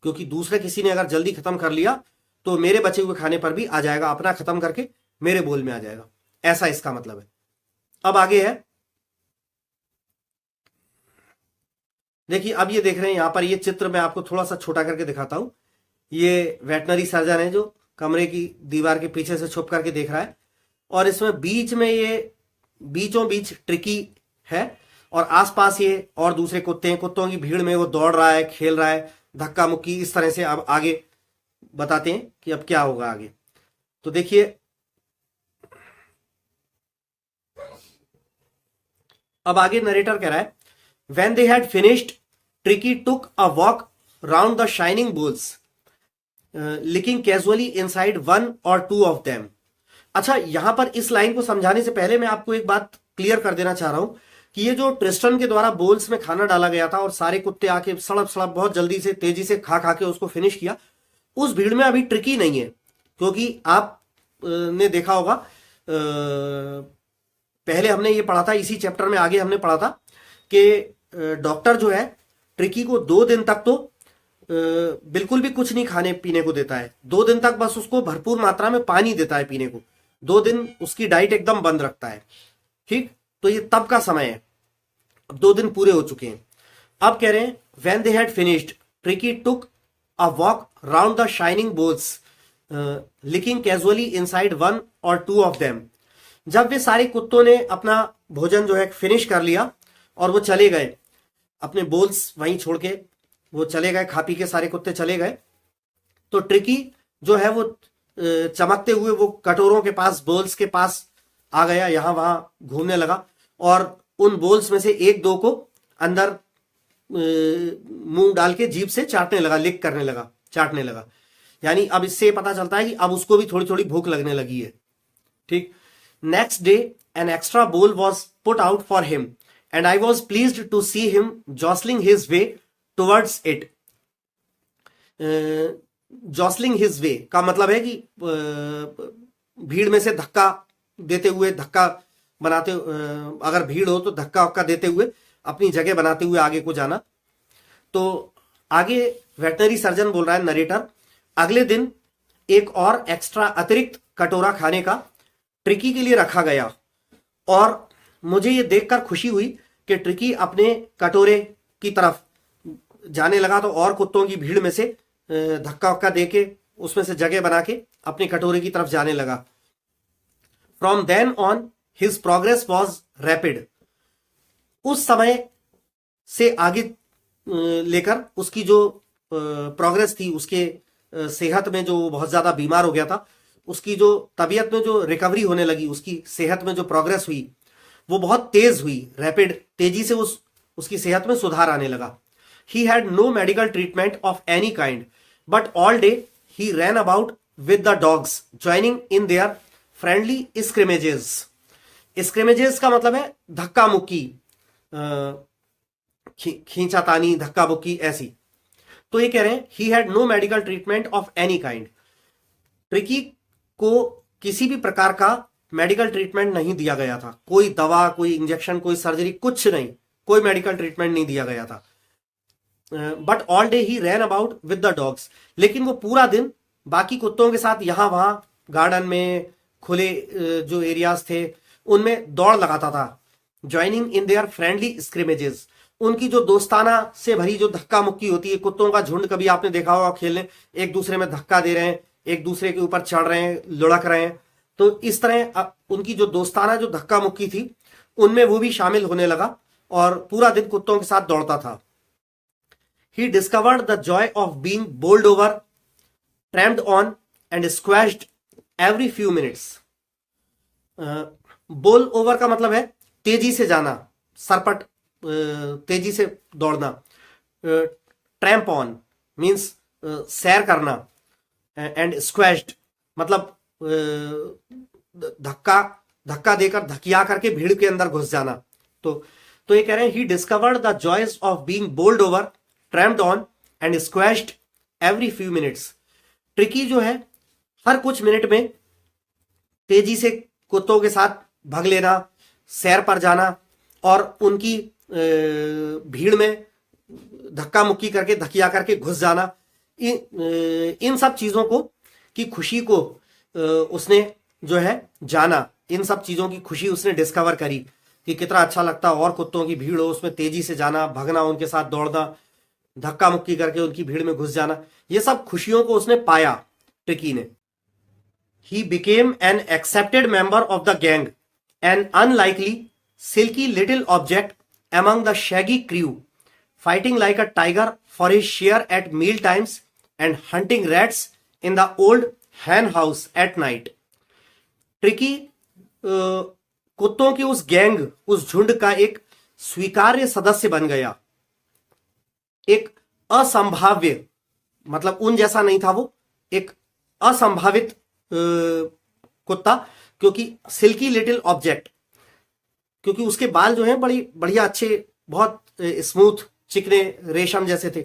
Speaker 1: क्योंकि दूसरे किसी ने अगर जल्दी खत्म कर लिया तो मेरे बचे हुए खाने पर भी आ जाएगा, अपना खत्म करके मेरे बोल में आ जाएगा। ऐसा इसका मतलब है। अब आगे है, देखिए अब ये देख रहे हैं यहां पर, ये चित्र मैं आपको थोड़ा सा छोटा करके दिखाता हूं। ये वेटनरी सर्जन है जो कमरे की दीवार के पीछे से छुप करके देख रहा है, और इसमें बीच में ये बीचों बीच ट्रिकी है, और आसपास ये और दूसरे कुत्ते हैं। कुत्तों की भीड़ में वो दौड़ रहा है, खेल रहा है, धक्का मुक्की इस तरह से। अब आगे बताते हैं कि अब क्या होगा आगे। तो देखिए अब आगे नरेटर कह रहा है, When they had finished, Tricky took a walk round the shining bowls, looking casually inside one or two of them. अच्छा, यहां पर इस लाइन को समझाने से पहले मैं आपको एक बात क्लियर कर देना चाह रहा हूं कि ये जो ट्रिस्टन के द्वारा बोल्स में खाना डाला गया था और सारे कुत्ते आके सड़प सड़प बहुत जल्दी से तेजी से खा खा के उसको फिनिश किया, उस भीड़ में अभी ट्रिकी नहीं है। क्योंकि आप ने देखा होगा, पहले हमने ये पढ़ा था, इसी चैप्टर में आगे हमने पढ़ा था कि डॉक्टर जो है ट्रिकी को 2 दिन तक तो बिल्कुल भी कुछ नहीं खाने पीने को देता है। 2 दिन तक बस उसको भरपूर मात्रा में पानी देता है पीने को। 2 दिन उसकी डाइट एकदम बंद रखता है। ठीक, तो ये तब का समय है। अब 2 दिन पूरे हो चुके हैं। अब कह रहे हैं when they had finished Tricki took a walk round the shining bowls, licking casually inside one or two of them. जब वे सारे कुत्तों ने अपना भोजन जो है फिनिश कर लिया और वो चले गए, अपने बोल्स वहीं छोड़ के वो चले गए, खा पी के सारे कुत्ते चले गए, तो ट्रिकी जो है वो चमकते हुए वो कटोरों के पास, बोल्स के पास आ गया, यहां वहां घूमने लगा और उन बोल्स में से 1-2 को अंदर मुंह डाल के जीभ से चाटने लगा, लिक करने लगा, चाटने लगा। यानी अब इससे पता चलता है कि अब उसको भी थोड़ी थोड़ी भूख लगने लगी है। ठीक, next day an extra bowl was put out for him and I was pleased to see him jostling his way towards it. Jostling his way का मतलब है कि भीड़ में से धक्का देते हुए, धक्का बनाते, अगर भीड़ हो तो धक्का वक्का देते हुए अपनी जगह बनाते हुए आगे को जाना। तो आगे वेटनरी सर्जन बोल रहा है, नरेटर, अगले दिन एक और एक्स्ट्रा अतिरिक्त कटोरा खाने का ट्रिकी के लिए रखा गया और मुझे ये देखकर खुशी हुई कि ट्रिकी अपने कटोरे की तरफ जाने लगा तो और कुत्तों की भीड़ में से धक्का वक्का देके उसमें से जगह बना के अपने कटोरे की तरफ जाने लगा। From then on his progress was rapid. उस समय से आगे लेकर उसकी जो प्रोग्रेस थी, उसके सेहत में जो बहुत ज्यादा बीमार हो गया था, उसकी जो तबीयत में जो रिकवरी होने लगी, उसकी सेहत में जो प्रोग्रेस हुई वो बहुत तेज हुई, रैपिड, तेजी से उसकी सेहत में सुधार आने लगा। He had no medical treatment of any kind, but all day he ran about with the dogs, joining in their friendly scrimmages. Scrimmages का मतलब है धक्का मुक्की, खींचातानी, धक्का मुक्की, ऐसी। तो ये कह रहे हैं he had no medical treatment of any kind. Tricky को किसी भी प्रकार का मेडिकल ट्रीटमेंट नहीं दिया गया था। कोई दवा, कोई इंजेक्शन, कोई सर्जरी, कुछ नहीं, कोई मेडिकल ट्रीटमेंट नहीं दिया गया था। But all day he ran about with the dogs. लेकिन वो पूरा दिन बाकी कुत्तों के साथ यहां वहां गार्डन में, खुले जो एरियाज थे उनमें दौड़ लगाता था। ज्वाइनिंग इन देयर फ्रेंडली स्क्रिमेजेस, उनकी जो दोस्ताना से भरी जो धक्का मुक्की होती है, कुत्तों का झुंड कभी आपने देखा होगा खेलने, एक दूसरे में धक्का दे रहे हैं, एक दूसरे के ऊपर चढ़ रहे हैं, लुढ़क रहे हैं, तो इस तरह उनकी जो दोस्ताना जो धक्का मुक्की थी उनमें वो भी शामिल होने लगा और पूरा दिन कुत्तों के साथ दौड़ता था। He discovered the joy of being bowled over, tramped on and squashed every few minutes. बोल ओवर का मतलब है तेजी से जाना, सरपट, तेजी से दौड़ना। ट्रैम्प ऑन मीन्स सैर करना, एंड स्क्वैश्ड मतलब धक्का देकर, धकिया करके भीड़ के अंदर घुस जाना। तो ये कह रहे हैं he discovered the joys of being bowled over, trampled on and squashed every few minutes. Tricki जो है हर कुछ मिनट में तेजी से कुत्तों के साथ भाग लेना, सैर पर जाना और उनकी भीड़ में धक्का मुक्की करके, धकिया करके घुस जाना। इन सब चीजों को की खुशी को उसने जो है जाना, इन सब चीजों की खुशी उसने डिस्कवर करी कि कितना अच्छा लगता, और कुत्तों की भीड़ हो उसमें तेजी से जाना, भागना, उनके साथ दौड़ना, धक्का मुक्की करके उनकी भीड़ में घुस जाना, ये सब खुशियों को उसने पाया ट्रिकी ने। He became an accepted member of the gang, an unlikely, silky little object among the shaggy crew, fighting like a tiger for his share at meal times and hunting rats in the old hen house at night. Tricky कुत्तों की उस gang, उस झुंड का एक स्वीकार्य सदस्य बन गया। एक असंभाव्य, मतलब उन जैसा नहीं था वो, एक असंभावित कुत्ता, क्योंकि सिल्की लिटिल ऑब्जेक्ट, क्योंकि उसके बाल जो हैं बड़ी बढ़िया अच्छे, बहुत स्मूथ चिकने रेशम जैसे थे।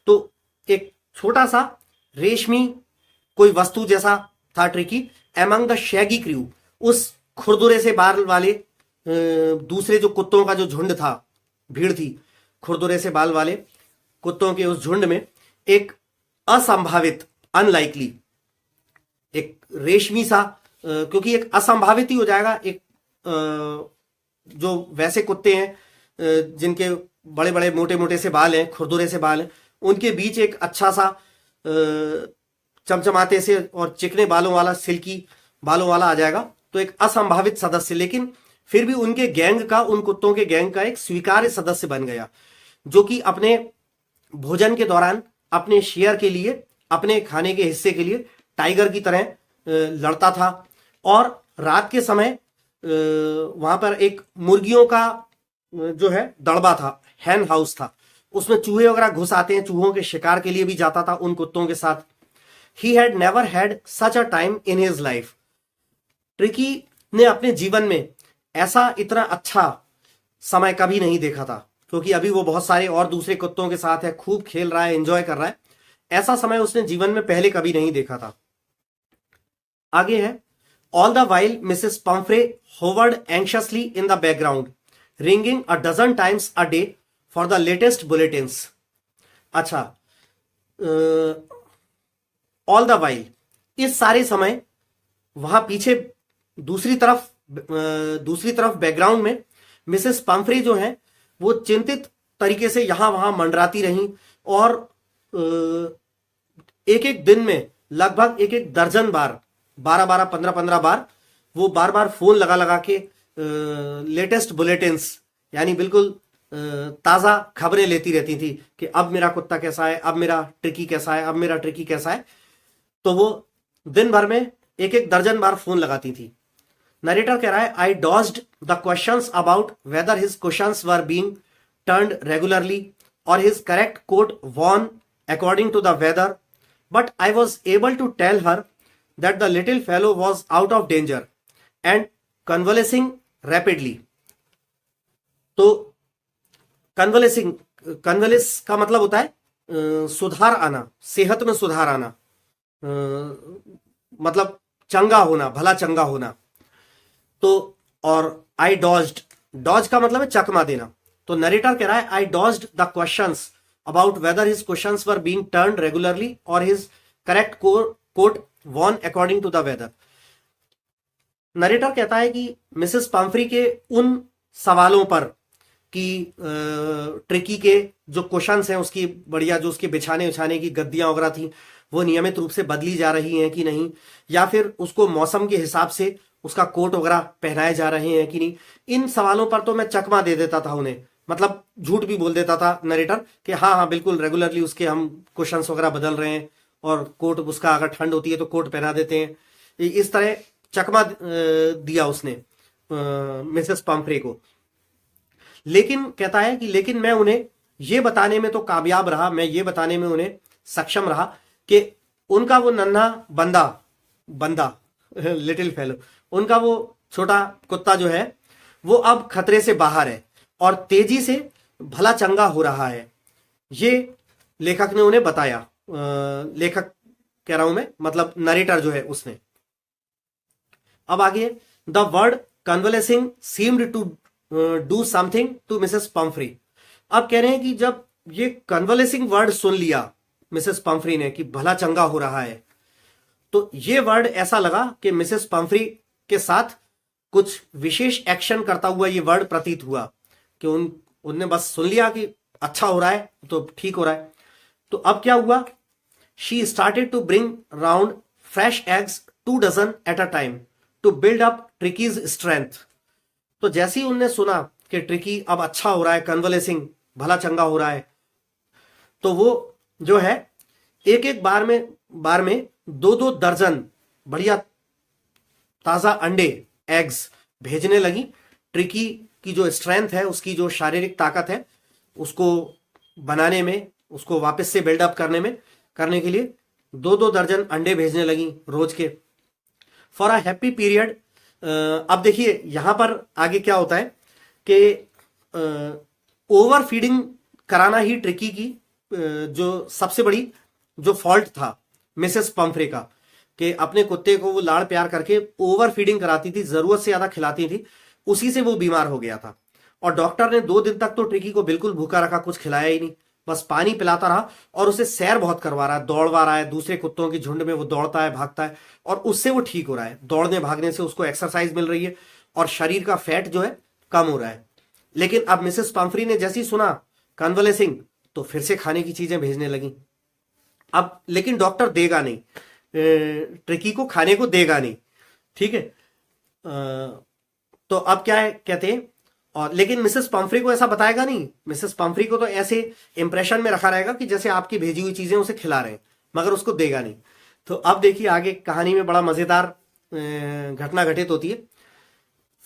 Speaker 1: तो एक छोटा सा रेशमी कोई वस्तु जैसा था tricky among the Shaggy crew, उस खुरदुरे से बाल वाले दूसरे जो कुत्तों का जो झुंड था, भीड़ थी खुरदुरे से बाल वाले कुत्तों के उस झुंड में एक असंभावित, अनलाइकली, एक रेशमी सा, क्योंकि एक असंभावित ही हो जाएगा, एक जो वैसे कुत्ते हैं जिनके बड़े बड़े मोटे मोटे से बाल हैं, खुरदुरे से बाल हैं, उनके बीच एक अच्छा सा चमचमाते से और चिकने बालों वाला, सिल्की बालों वाला आ जाएगा। तो एक असंभावित सदस्य, लेकिन फिर भी उनके गैंग का, उन कुत्तों के गैंग का एक स्वीकार्य सदस्य बन गया, जो कि अपने भोजन के दौरान अपने शेयर के लिए, अपने खाने के हिस्से के लिए टाइगर की तरह लड़ता था। और रात के समय वहां पर एक मुर्गियों का जो है दड़बा था, हैन हाउस था, उसमें चूहे वगैरह घुस आते हैं, चूहों के शिकार के लिए भी जाता था उन कुत्तों के साथ। ही had never had such a time in his life. Tricky ने अपने जीवन में ऐसा इतना अच्छा समय कभी नहीं देखा था, क्योंकि अभी वो बहुत सारे और दूसरे कुत्तों के साथ है, खूब खेल रहा है, एंजॉय कर रहा है। ऐसा समय उसने जीवन में पहले कभी नहीं देखा था। आगे है, all the while Mrs Pumphrey hovered anxiously in the background, ringing a dozen times a day for the latest bulletins. अच्छा, ऑल द वाइल, इस सारे समय वहां पीछे दूसरी तरफ बैकग्राउंड में मिसेस पम्फ्री जो है वो चिंतित तरीके से यहां वहां मंडराती रहीं, और एक एक दिन में लगभग एक एक दर्जन बार, 12-12, 15-15 बार वो बार बार फोन लगा लगा के लेटेस्ट बुलेटिन्स, यानी बिल्कुल ताजा खबरें लेती रहती थी कि अब मेरा कुत्ता कैसा है, अब मेरा ट्रिकी कैसा है, अब मेरा ट्रिकी कैसा है। तो वो दिन भर में एक एक दर्जन बार फोन लगाती थी। नरेटर कह रहा है, I dodged the questions about whether his questions were being turned regularly और his correct coat worn according to the weather, but I was able to tell her that the little fellow was out of danger and convalescing rapidly. तो convalesce का मतलब होता है सुधार आना, सेहत में सुधार आना, मतलब चंगा होना, भला चंगा होना। तो और आई डॉज्ड, डॉज का मतलब है चकमा देना। तो नरेटर कह रहा है, I dodged the questions about whether his questions were being turned regularly और his correct coat worn according to the weather. Narrator कहता है कि मिसेस पम्फ्री के उन सवालों पर कि ट्रिकी के जो क्वेश्चंस हैं, उसकी बढ़िया जो उसके बिछाने उछाने की गद्दियां वगैरह थी वो नियमित रूप से बदली जा रही हैं कि नहीं, या फिर उसको मौसम के हिसाब से उसका कोट वगैरह पहनाए जा रहे हैं कि नहीं, इन सवालों पर तो मैं चकमा दे देता था उन्हें, मतलब झूठ भी बोल देता था नरेटर कि हाँ हाँ बिल्कुल रेगुलरली उसके हम क्वेश्चंस वगैरह बदल रहे हैं, और कोट उसका अगर ठंड होती है तो कोट पहना देते हैं। इस तरह चकमा दिया उसने मिसेस पम्फ्रे को। लेकिन कहता है कि लेकिन मैं उन्हें ये बताने में तो कामयाब रहा, मैं ये बताने में उन्हें सक्षम रहा कि उनका वो नन्हा बंदा लिटिल फेलो, उनका वो छोटा कुत्ता जो है वो अब खतरे से बाहर है और तेजी से भला चंगा हो रहा है। ये लेखक ने उन्हें बताया, लेखक कह रहा हूं मैं, मतलब नरेटर जो है उसने। अब आगे, the word convalescing seemed to do something to Mrs Pumphrey. अब कह रहे हैं कि जब ये कन्वलेसिंग वर्ड सुन लिया मिसेस पम्फ्री ने कि भला चंगा हो रहा है, तो ये वर्ड ऐसा लगा कि मिसेस पम्फ्री के साथ कुछ विशेष एक्शन करता हुआ ये वर्ड प्रतीत हुआ कि उनने बस सुन लिया कि अच्छा हो रहा है तो ठीक हो रहा है। तो अब क्या हुआ, she started to bring round fresh eggs 2 dozen at a time to build up Tricki's strength. तो जैसे ही उनने सुना कि ट्रिकी अब अच्छा हो रहा है, कन्वलेसिंग भला चंगा हो रहा है, तो वो जो है एक एक बार में 2-2 दर्जन बढ़िया ताजा अंडे, एग्स भेजने लगी ट्रिकी की जो स्ट्रेंथ है, उसकी जो शारीरिक ताकत है, उसको बनाने में, उसको वापस से बिल्डअप करने के लिए 2-2 दर्जन अंडे भेजने लगी रोज के फॉर अ हैप्पी पीरियड। अब देखिए यहां पर आगे क्या होता है कि ओवर फीडिंग कराना ही ट्रिकी की जो सबसे बड़ी जो फॉल्ट था मिसेस पंफ्रे का, कि अपने कुत्ते को वो लाड़ प्यार करके ओवर फीडिंग कराती थी, जरूरत से ज्यादा खिलाती थी, उसी से वो बीमार हो गया था। और डॉक्टर ने 2 दिन तक तो ट्रिकी को बिल्कुल भूखा रखा, कुछ खिलाया ही नहीं, बस पानी पिलाता रहा और उसे सैर बहुत करवा रहा है, दौड़वा रहा है, दूसरे कुत्तों की झुंड में वो दौड़ता है, भागता है और उससे वो ठीक हो रहा है। दौड़ने भागने से उसको एक्सरसाइज मिल रही है और शरीर का फैट जो है कम हो रहा है। लेकिन अब मिसेस पंफ्री ने जैसे ही सुना कन्वलेसिंग, तो फिर से खाने की चीजें भेजने लगी। अब लेकिन डॉक्टर देगा नहीं, ट्रिकी को खाने को देगा नहीं, ठीक है। तो अब क्या है कहते हैं, और लेकिन मिसेस पंफ्री को ऐसा बताएगा नहीं, मिसेस पंफ्री को तो ऐसे इंप्रेशन में रखा रहेगा कि जैसे आपकी भेजी हुई चीजें उसे खिला रहे हैं, मगर उसको देगा नहीं। तो अब देखिए आगे कहानी में बड़ा मजेदार घटना घटित होती है।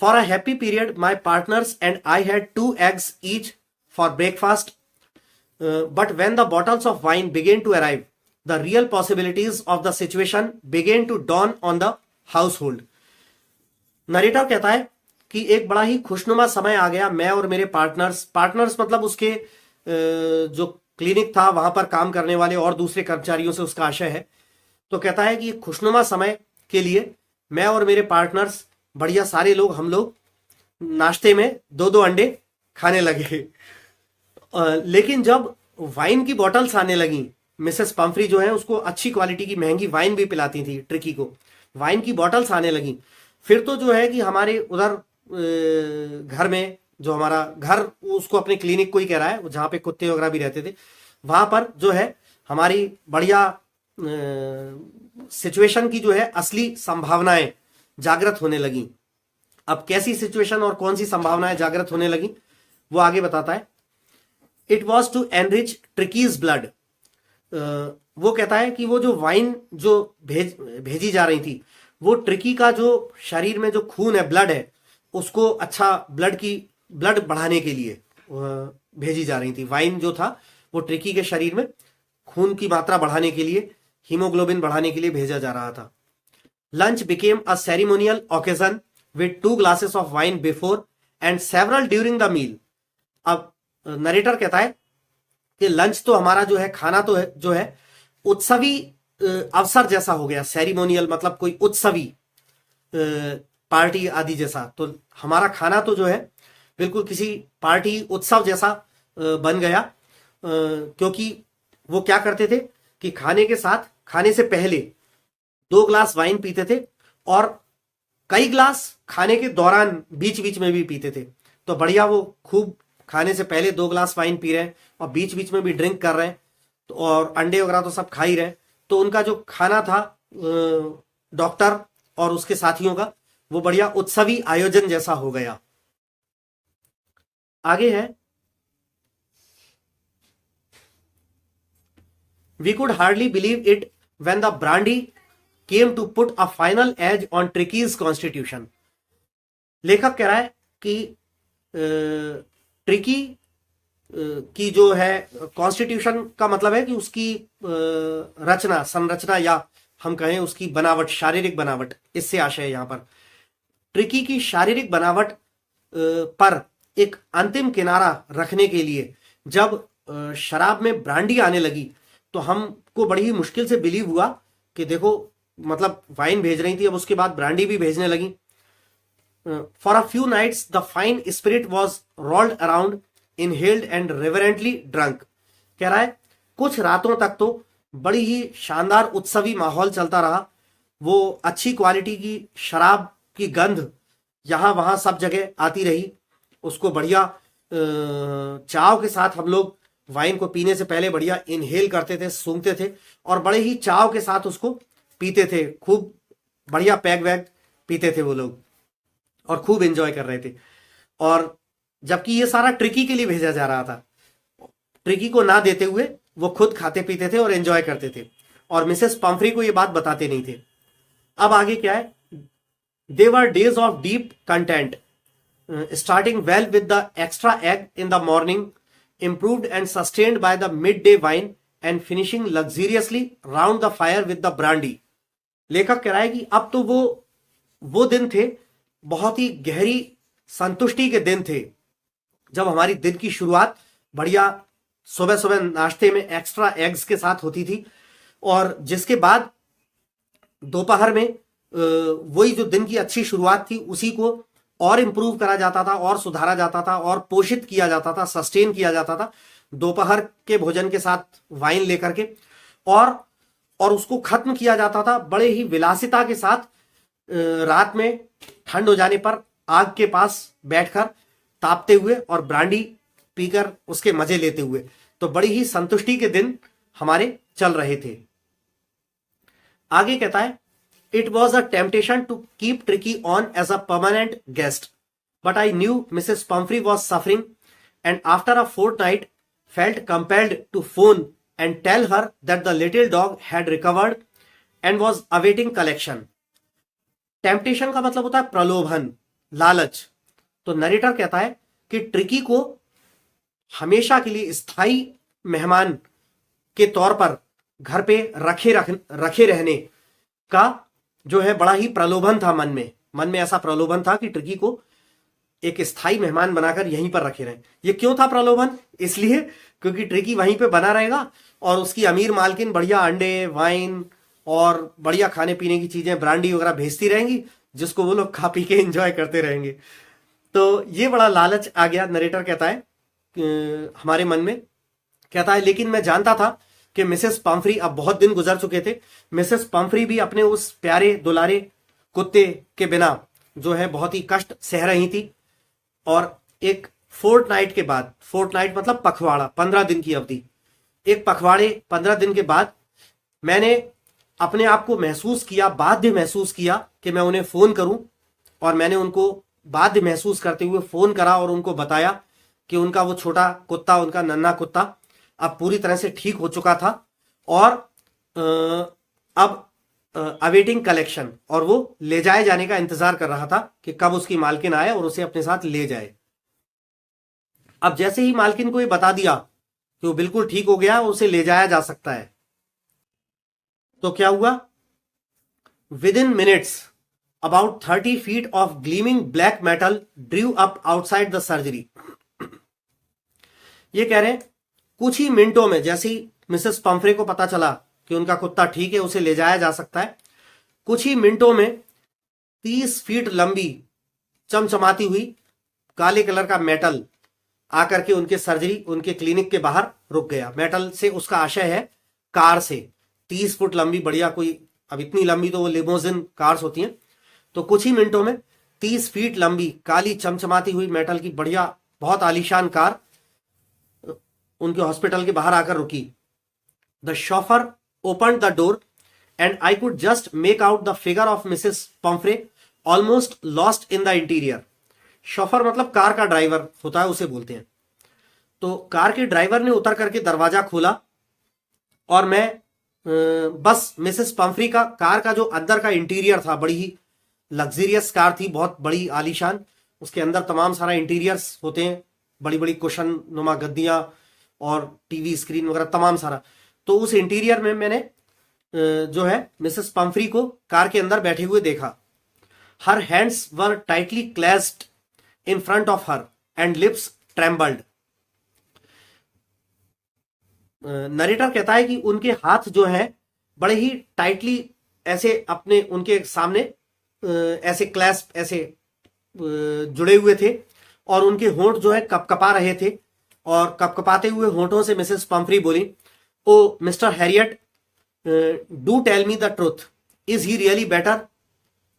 Speaker 1: For a happy period my partners and I had 2 eggs each for breakfast, but when the bottles of wine began to arrive, the real possibilities of the situation began to dawn on the household. Narrator कहता है कि एक बड़ा ही खुशनुमा समय आ गया। मैं और मेरे पार्टनर्स मतलब उसके जो क्लिनिक था वहां पर काम करने वाले और दूसरे कर्मचारियों से उसका आशय है। तो कहता है कि एक खुशनुमा समय के लिए मैं और मेरे पार्टनर्स, बढ़िया सारे लोग, हम लोग नाश्ते में 2-2 अंडे खाने लगे। लेकिन जब वाइन की बॉटल्स आने लगी, मिसेस पंफ्री जो है उसको अच्छी क्वालिटी की महंगी वाइन भी पिलाती थी ट्रिकी को, वाइन की बॉटल्स आने लगी, फिर तो जो है कि हमारे उधर घर में, जो हमारा घर उसको अपने क्लिनिक को ही कह रहा है, जहां पे कुत्ते वगैरह भी रहते थे, वहां पर जो है हमारी बढ़िया सिचुएशन की जो है असली संभावनाएं जागृत होने लगी। अब कैसी सिचुएशन और कौन सी संभावनाएं जागृत होने लगी वो आगे बताता है। It was to enrich Tricki's blood. वो कहता है कि वो जो वाइन जो भेजी जा रही थी, वो ट्रिकी का जो शरीर में जो खून है, ब्लड है, उसको अच्छा ब्लड बढ़ाने के लिए भेजी जा रही थी। वाइन जो था वो ट्रिकी के शरीर में खून की मात्रा बढ़ाने के लिए, हीमोग्लोबिन बढ़ाने के लिए भेजा जा रहा था। Lunch became a ceremonial occasion with 2 glasses of wine before and several during the meal. अब नरेटर कहता है कि लंच तो हमारा जो है, खाना तो है, जो है उत्सवी अवसर जैसा हो गया। सेरिमोनियल मतलब कोई उत्सवी पार्टी आदि जैसा। तो हमारा खाना तो जो है बिल्कुल किसी पार्टी उत्सव जैसा बन गया, क्योंकि वो क्या करते थे कि खाने के साथ, खाने से पहले 2 ग्लास वाइन पीते थे और कई ग्लास खाने के दौरान बीच बीच में भी पीते थे। तो बढ़िया वो खूब खाने से पहले 2 ग्लास वाइन पी रहे हैं और बीच बीच में भी ड्रिंक कर रहे हैं, तो और अंडे वगैरह तो सब खा ही रहे हैं। तो उनका जो खाना था डॉक्टर और उसके साथियों का, वो बढ़िया उत्सवी आयोजन जैसा हो गया। आगे है, we could hardly believe it when the brandy came to put a final edge on Tricki's constitution. लेखक कह रहा है कि ट्रिकी की जो है कॉन्स्टिट्यूशन का मतलब है कि उसकी रचना, संरचना, या हम कहें उसकी बनावट, शारीरिक बनावट, इससे आशय है यहां पर। ट्रिकी की शारीरिक बनावट पर एक अंतिम किनारा रखने के लिए जब शराब में ब्रांडी आने लगी, तो हमको बड़ी ही मुश्किल से बिलीव हुआ कि देखो, मतलब वाइन भेज रही थी, अब उसके बाद ब्रांडी भी भेजने लगी। For a few nights the fine spirit was rolled around, inhaled and reverently drunk. कह रहा है कुछ रातों तक तो बड़ी ही शानदार उत्सवी माहौल चलता रहा। वो अच्छी क्वालिटी की शराब की गंध यहां वहां सब जगह आती रही। उसको बढ़िया चाव के साथ हम लोग वाइन को पीने से पहले बढ़िया इनहेल करते थे, सूंघते थे और बड़े ही चाव के साथ उसको पीते थे। खूब बढ़िया पैग वैग पीते थे वो लोग और खूब एंजॉय कर रहे थे। और जबकि ये सारा ट्रिकी के लिए भेजा जा रहा था, ट्रिकी को ना देते हुए वो खुद खाते पीते थे और एंजॉय करते थे, और मिसेस पंफ्री को ये बात बताते नहीं थे। अब आगे क्या है, they were days of deep content. starting well with the extra egg in the morning, improved and sustained by the midday wine, and finishing luxuriously round the fire with the brandy. लेखक कह रहा है कि अब तो वो दिन थे, बहुत ही गहरी संतुष्टि के दिन थे, जब हमारी दिन की शुरुआत बढ़िया सुबह सुबह नाश्ते में एक्स्ट्रा एग्स के साथ होती थी, और जिसके बाद दोपहर में वही जो दिन की अच्छी शुरुआत थी उसी को और इंप्रूव करा जाता था, और सुधारा जाता था, और पोषित किया जाता था, सस्टेन किया जाता था दोपहर के भोजन के साथ वाइन लेकर के, और उसको खत्म किया जाता था बड़े ही विलासिता के साथ रात में ठंड हो जाने पर आग के पास बैठकर तापते हुए और ब्रांडी पीकर उसके मजे लेते हुए। तो बड़ी ही संतुष्टि के दिन हमारे चल रहे थे। आगे कहता है, it was a temptation to keep Tricki on as a permanent guest, but I knew Mrs Pumphrey was suffering, and after a fortnight felt compelled to phone and tell her that the little dog had recovered and was awaiting collection. Temptation का मतलब होता है प्रलोभन, लालच। तो narrator कहता है कि ट्रिकी को हमेशा के लिए स्थायी मेहमान के तौर पर घर पे रखे रहने का जो है बड़ा ही प्रलोभन था मन में ऐसा प्रलोभन था कि ट्रिकी को एक स्थायी मेहमान बनाकर यहीं पर रखे रहे। ये क्यों था प्रलोभन? इसलिए क्योंकि ट्रिकी वहीं पे बना रहेगा और उसकी अमीर मालकिन बढ़िया अंडे, वाइन और बढ़िया खाने पीने की चीजें, ब्रांडी वगैरह भेजती रहेंगी, जिसको वो लोग खा पी के एंजॉय करते रहेंगे। तो ये बड़ा लालच आ गया, नरेटर कहता है हमारे मन में। कहता है, लेकिन मैं जानता था कि मिसेस पम्फ्री, अब बहुत दिन गुजर चुके थे, मिसेस पम्फ्री भी अपने उस प्यारे दुलारे कुत्ते के बिना जो है बहुत ही कष्ट सह रही थी। और एक फोर्टनाइट के बाद, फोर्टनाइट मतलब पखवाड़ा, 15 दिन की अवधि, एक पखवाड़े 15 दिन के बाद मैंने अपने आप को बाध्य महसूस किया कि मैं उन्हें फोन करूं, और मैंने उनको बाध्य महसूस करते हुए फोन करा और उनको बताया कि उनका वो छोटा कुत्ता, उनका नन्हा कुत्ता अब पूरी तरह से ठीक हो चुका था और अब अवेटिंग कलेक्शन, और वो ले जाए जाने का इंतजार कर रहा था कि कब उसकी मालकिन आए और उसे अपने साथ ले जाए। अब जैसे ही मालकिन को ये बता दिया कि वो बिल्कुल ठीक हो गया, उसे ले जाया जा सकता है, तो क्या हुआ? With in minutes about 30 feet of gleaming black metal Drew up outside the surgery. ये कह रहे हैं कुछ ही मिनटों में, जैसे ही मिसेस पम्फ्रे को पता चला कि उनका कुत्ता ठीक है, उसे ले जाया जा सकता है, कुछ ही मिनटों में 30 फीट लंबी चमचमाती हुई काले कलर का मेटल आकर के उनके क्लिनिक के बाहर रुक गया। मेटल से उसका आशय है कार से, 30 फुट लंबी बढ़िया, कोई अब इतनी लंबी तो वो लिमोजिन कार्स होती हैं। तो कुछ ही मिनटों में 30 फीट लंबी काली चमचमाती हुई मेटल की बढ़िया बहुत आलीशान कार उनके हॉस्पिटल के बाहर आकर रुकी। The chauffeur opened the door and I could just make out the figure of Mrs. Pumphrey almost lost in the interior. Chauffeur मतलब कार का ड्राइवर होता है, उसे बोलते हैं। तो कार के ड्राइवर ने उतर करके दरवाजा खोला और मैं बस मिसेस पम्फ्री का कार का जो अंदर का इंटीरियर था, बड़ी ही लग्जरियस कार थी, बहुत बड़ी आलीशान, उसके अंदर तमाम सारा इंटीरियर्स होते हैं, बड़ी बड़ी कुशन नुमा गद्दियां और टीवी स्क्रीन वगैरह तमाम सारा। तो उस इंटीरियर में मैंने जो है मिसेस पम्फ्री को कार के अंदर बैठे हुए देखा। Her hands were tightly clasped in front of her and lips trembled. Narrator कहता है कि उनके हाथ जो है बड़े ही टाइटली ऐसे अपने उनके सामने ऐसे क्लैस्प ऐसे जुड़े हुए थे, और उनके होंठ जो है कपकपा रहे थे, और कपकपाते हुए होंठों से मिसेस पम्फ्री बोली, oh Mr Herriot, do tell me the truth, is he really better?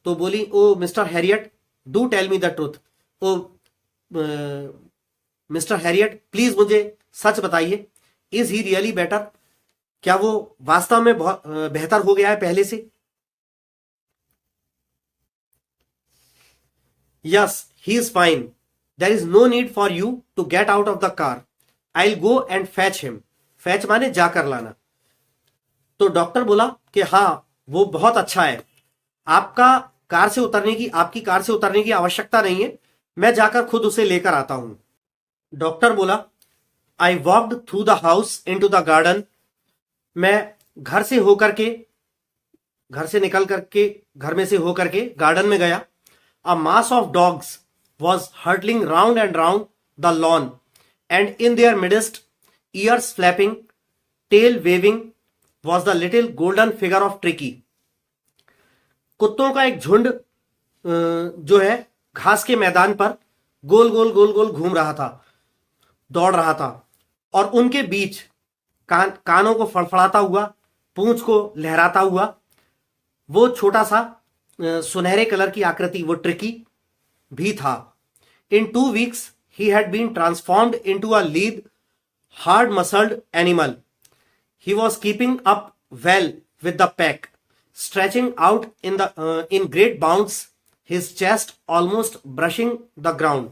Speaker 1: तो बोली, oh Mr Herriot, do tell me the truth, oh Mr Herriot please मुझे सच बताइए, इज ही रियली बेटर, क्या वो वास्तव में बहुत बेहतर हो गया है पहले से? Yes, he is fine, there is no need for you to get out of the car, I will go and fetch him. Fetch माने जाकर लाना। तो डॉक्टर बोला कि हाँ वो बहुत अच्छा है, आपकी कार से उतरने की आवश्यकता नहीं है, मैं जाकर खुद उसे लेकर आता हूं। डॉक्टर बोला, I walked through the house into the garden. मैं घर से निकल करके, घर में से होकर के गार्डन में गया। A mass of dogs was hurtling round and round the lawn and in their midst, ears flapping, tail waving, was the little golden figure of Tricki. कुत्तों का एक झुंड जो है घास के मैदान पर गोल गोल गोल गोल घूम रहा था, दौड़ रहा था, और उनके बीच कानों को फड़फड़ाता हुआ, पूंछ को लहराता हुआ, वो छोटा सा सुनहरे कलर की आकृति, वो ट्रिकी भी था। इन 2 weeks he had been transformed into a lean, hard muscled animal. He was keeping up well with the pack, stretching out in great bounds, his chest almost brushing the ground.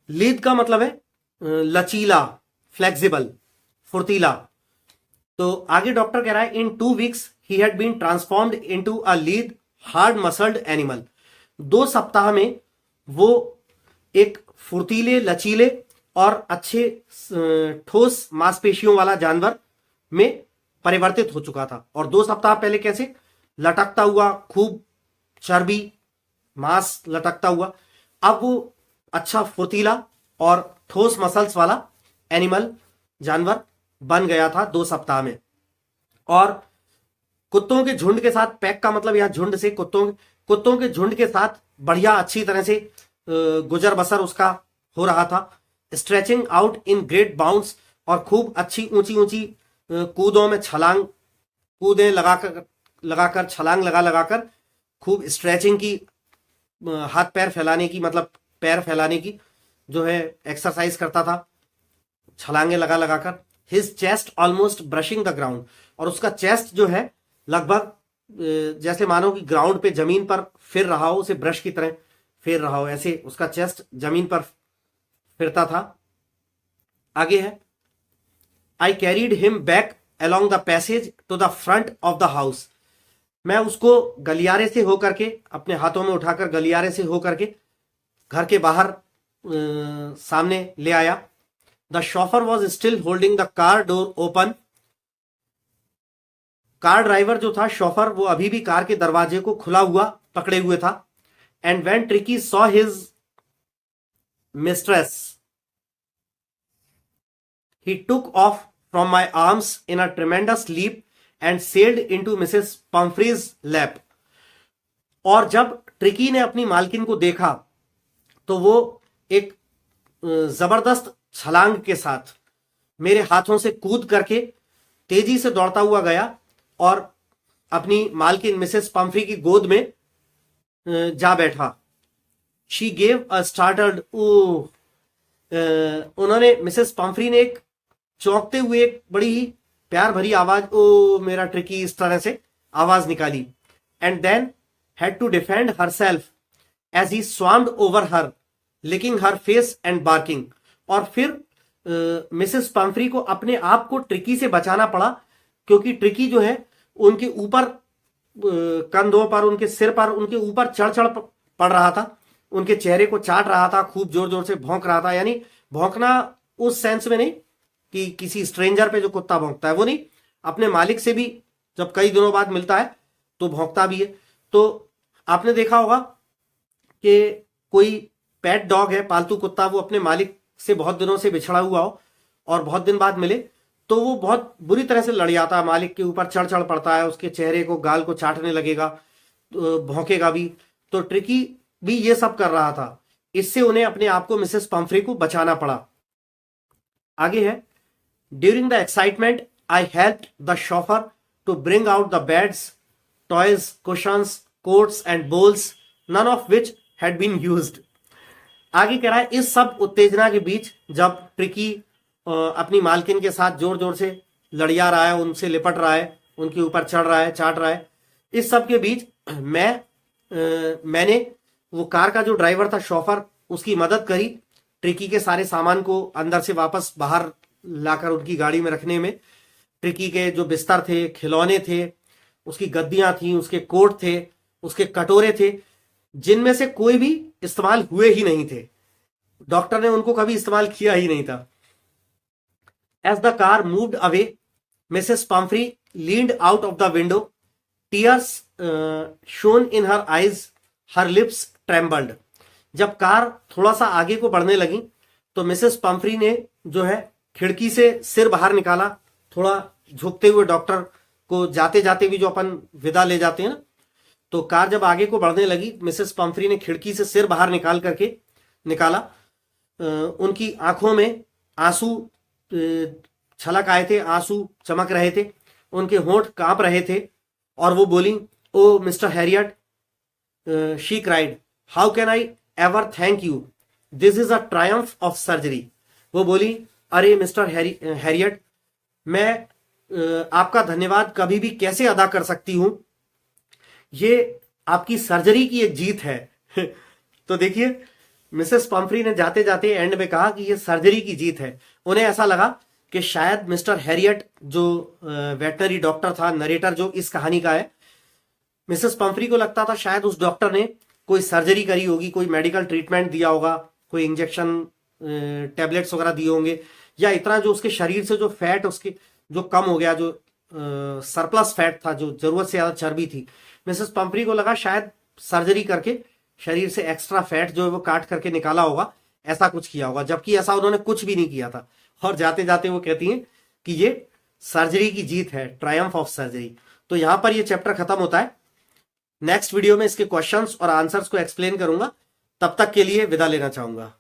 Speaker 1: लीद का मतलब है लचीला, flexible, फुर्तीला। तो आगे doctor कह रहा है, इन 2 weeks he had been transformed into a lean, hard muscled animal. 2 सप्ताह में वो एक फुर्तीले, लचीले और अच्छे ठोस मांसपेशियों वाला जानवर में परिवर्तित हो चुका था। और 2 सप्ताह पहले कैसे? लटकता हुआ, खूब चर्बी, मांस लटकता हुआ। अब वो अच्छा फुर्तीला और ठोस मसल्स वाला एनिमल, जानवर बन गया था 2 सप्ताह में। और कुत्तों के झुंड के साथ, पैक का मतलब यहां झुंड से, कुत्तों के झुंड के साथ बढ़िया अच्छी तरह से गुजर बसर उसका हो रहा था। Stretching out in great bounds, और खूब अच्छी ऊंची ऊंची कूदों में कूदें लगाकर छलांग लगाकर खूब स्ट्रेचिंग की, हाथ पैर फैलाने की, मतलब पैर फैलाने की जो है एक्सरसाइज करता था, छलांगे लगाकर। His chest almost brushing the ground, और उसका चेस्ट जो है लगभग जैसे मानो कि ग्राउंड पे, जमीन पर फिर रहा हो, उसे ब्रश की तरह फिर रहा हो, ऐसे उसका चेस्ट जमीन पर फिरता था। आगे है, I carried him back along the passage to the front of the house. मैं उसको गलियारे से होकर के, अपने हाथों में उठाकर गलियारे से होकर के घर के बाहर सामने ले आया। The chauffeur was still holding the car door open. Car driver जो था, शॉफर, वो अभी भी कार के दरवाजे को खुला हुआ पकड़े हुए था। And when tricky saw his mistress, he took off from my arms in a tremendous leap and sailed into Mrs. Pumphrey's lap. और जब ट्रिकी ने अपनी मालकिन को देखा तो वो एक जबरदस्त छलांग के साथ मेरे हाथों से कूद करके तेजी से दौड़ता हुआ गया और अपनी मालकिन मिसेस पम्फ्री की गोद में जा बैठा। शी गेव अ स्टार्टल्ड, उन्होंने, मिसेस पम्फ्री ने एक चौंकते हुए, एक बड़ी ही प्यार भरी आवाज, ओ मेरा ट्रिकी, इस तरह से आवाज निकाली। And then had to defend herself as he swarmed over her, licking her face and barking. और फिर मिसेस पम्फ्री को अपने आप को ट्रिकी से बचाना पड़ा, क्योंकि ट्रिकी जो है उनके ऊपर, कंधों पर, उनके सिर पर, उनके ऊपर चढ़ पड़ रहा था, उनके चेहरे को चाट रहा था, खूब जोर जोर से भौंक रहा था। यानी भौंकना उस सेंस में नहीं कि किसी स्ट्रेंजर पे जो कुत्ता भौंकता है वो नहीं, अपने मालिक से भी जब कई दिनों बाद मिलता है तो भौंकता भी है। तो आपने देखा होगा कि कोई पेट डॉग है, पालतू कुत्ता, वो अपने मालिक से बहुत दिनों से बिछड़ा हुआ हो और बहुत दिन बाद मिले तो वो बहुत बुरी तरह से लड़ियाता है, मालिक के ऊपर चढ़ पड़ता है, उसके चेहरे को, गाल को चाटने लगेगा, तो भौंकेगा भी। तो ट्रिकी भी ये सब कर रहा था, इससे उन्हें अपने आप को, मिसेस पम्फ्री को बचाना पड़ा। आगे है, during the excitement I helped the chauffeur to bring out the beds, toys, cushions, coats and bowls, none of which had been used. आगे कह रहा है, इस सब उत्तेजना के बीच जब ट्रिकी अपनी मालकिन के साथ जोर जोर से लड़िया रहा है, उनसे लिपट रहा है, उनके ऊपर चढ़ रहा है, चाट रहा है, इस सब के बीच मैंने वो कार का जो ड्राइवर था, शॉफर, उसकी मदद करी ट्रिकी के सारे सामान को अंदर से वापस बाहर लाकर उनकी गाड़ी में रखने में। ट्रिकी के जो बिस्तर थे, खिलौने थे, उसकी गद्दियां थी, उसके कोट थे, उसके कटोरे थे, जिनमें से कोई भी इस्तेमाल हुए ही नहीं थे। डॉक्टर ने उनको कभी इस्तेमाल किया ही नहीं था। As the car moved away, Mrs Pumphrey leaned out of the window, tears shone in her eyes, her lips trembled. जब कार थोड़ा सा आगे को बढ़ने लगी तो मिसेस पम्फ्री ने जो है खिड़की से सिर बाहर निकाला, थोड़ा झुकते हुए, डॉक्टर को जाते जाते भी जो अपन विदा ले जाते हैं ना, तो कार जब आगे को बढ़ने लगी, मिसेस पम्फ्री ने खिड़की से सिर बाहर निकाला। उनकी आंखों में आंसू छलक आए थे, आंसू चमक रहे थे, उनके होंठ कांप रहे थे, और वो बोली, oh Mr Herriot, she cried, how can I ever thank you, this is a triumph of surgery. वो बोली, अरे मिस्टर हैरियट, मैं आपका धन्यवाद कभी भी कैसे अदा कर सकती हूं, ये आपकी सर्जरी की एक जीत है। तो देखिए, मिसेस पम्फ्री ने जाते जाते एंड में कहा कि ये सर्जरी की जीत है। उन्हें ऐसा लगा कि शायद मिस्टर हैरियट जो वेटनरी डॉक्टर था, नरेटर जो इस कहानी का है, मिसेस पम्फ्री को लगता था शायद उस डॉक्टर ने कोई सर्जरी करी होगी, कोई मेडिकल ट्रीटमेंट दिया होगा, कोई इंजेक्शन टैबलेट्स वगैरह दिए होंगे, या इतना जो उसके शरीर से जो फैट उसके जो कम हो गया, जो सरप्लस फैट था, जो जरूरत से ज्यादा चर्बी थी, मिसेस पम्फ्री को लगा शायद सर्जरी करके शरीर से एक्स्ट्रा फैट जो है वो काट करके निकाला होगा, ऐसा कुछ किया होगा, जबकि ऐसा उन्होंने कुछ भी नहीं किया था। और जाते जाते वो कहती हैं कि ये सर्जरी की जीत है, ट्रायम्फ ऑफ सर्जरी। तो यहां पर ये चैप्टर खत्म होता है। नेक्स्ट वीडियो में इसके क्वेश्चंस और आंसर्स को एक्सप्लेन करूंगा। तब तक के लिए विदा लेना चाहूंगा।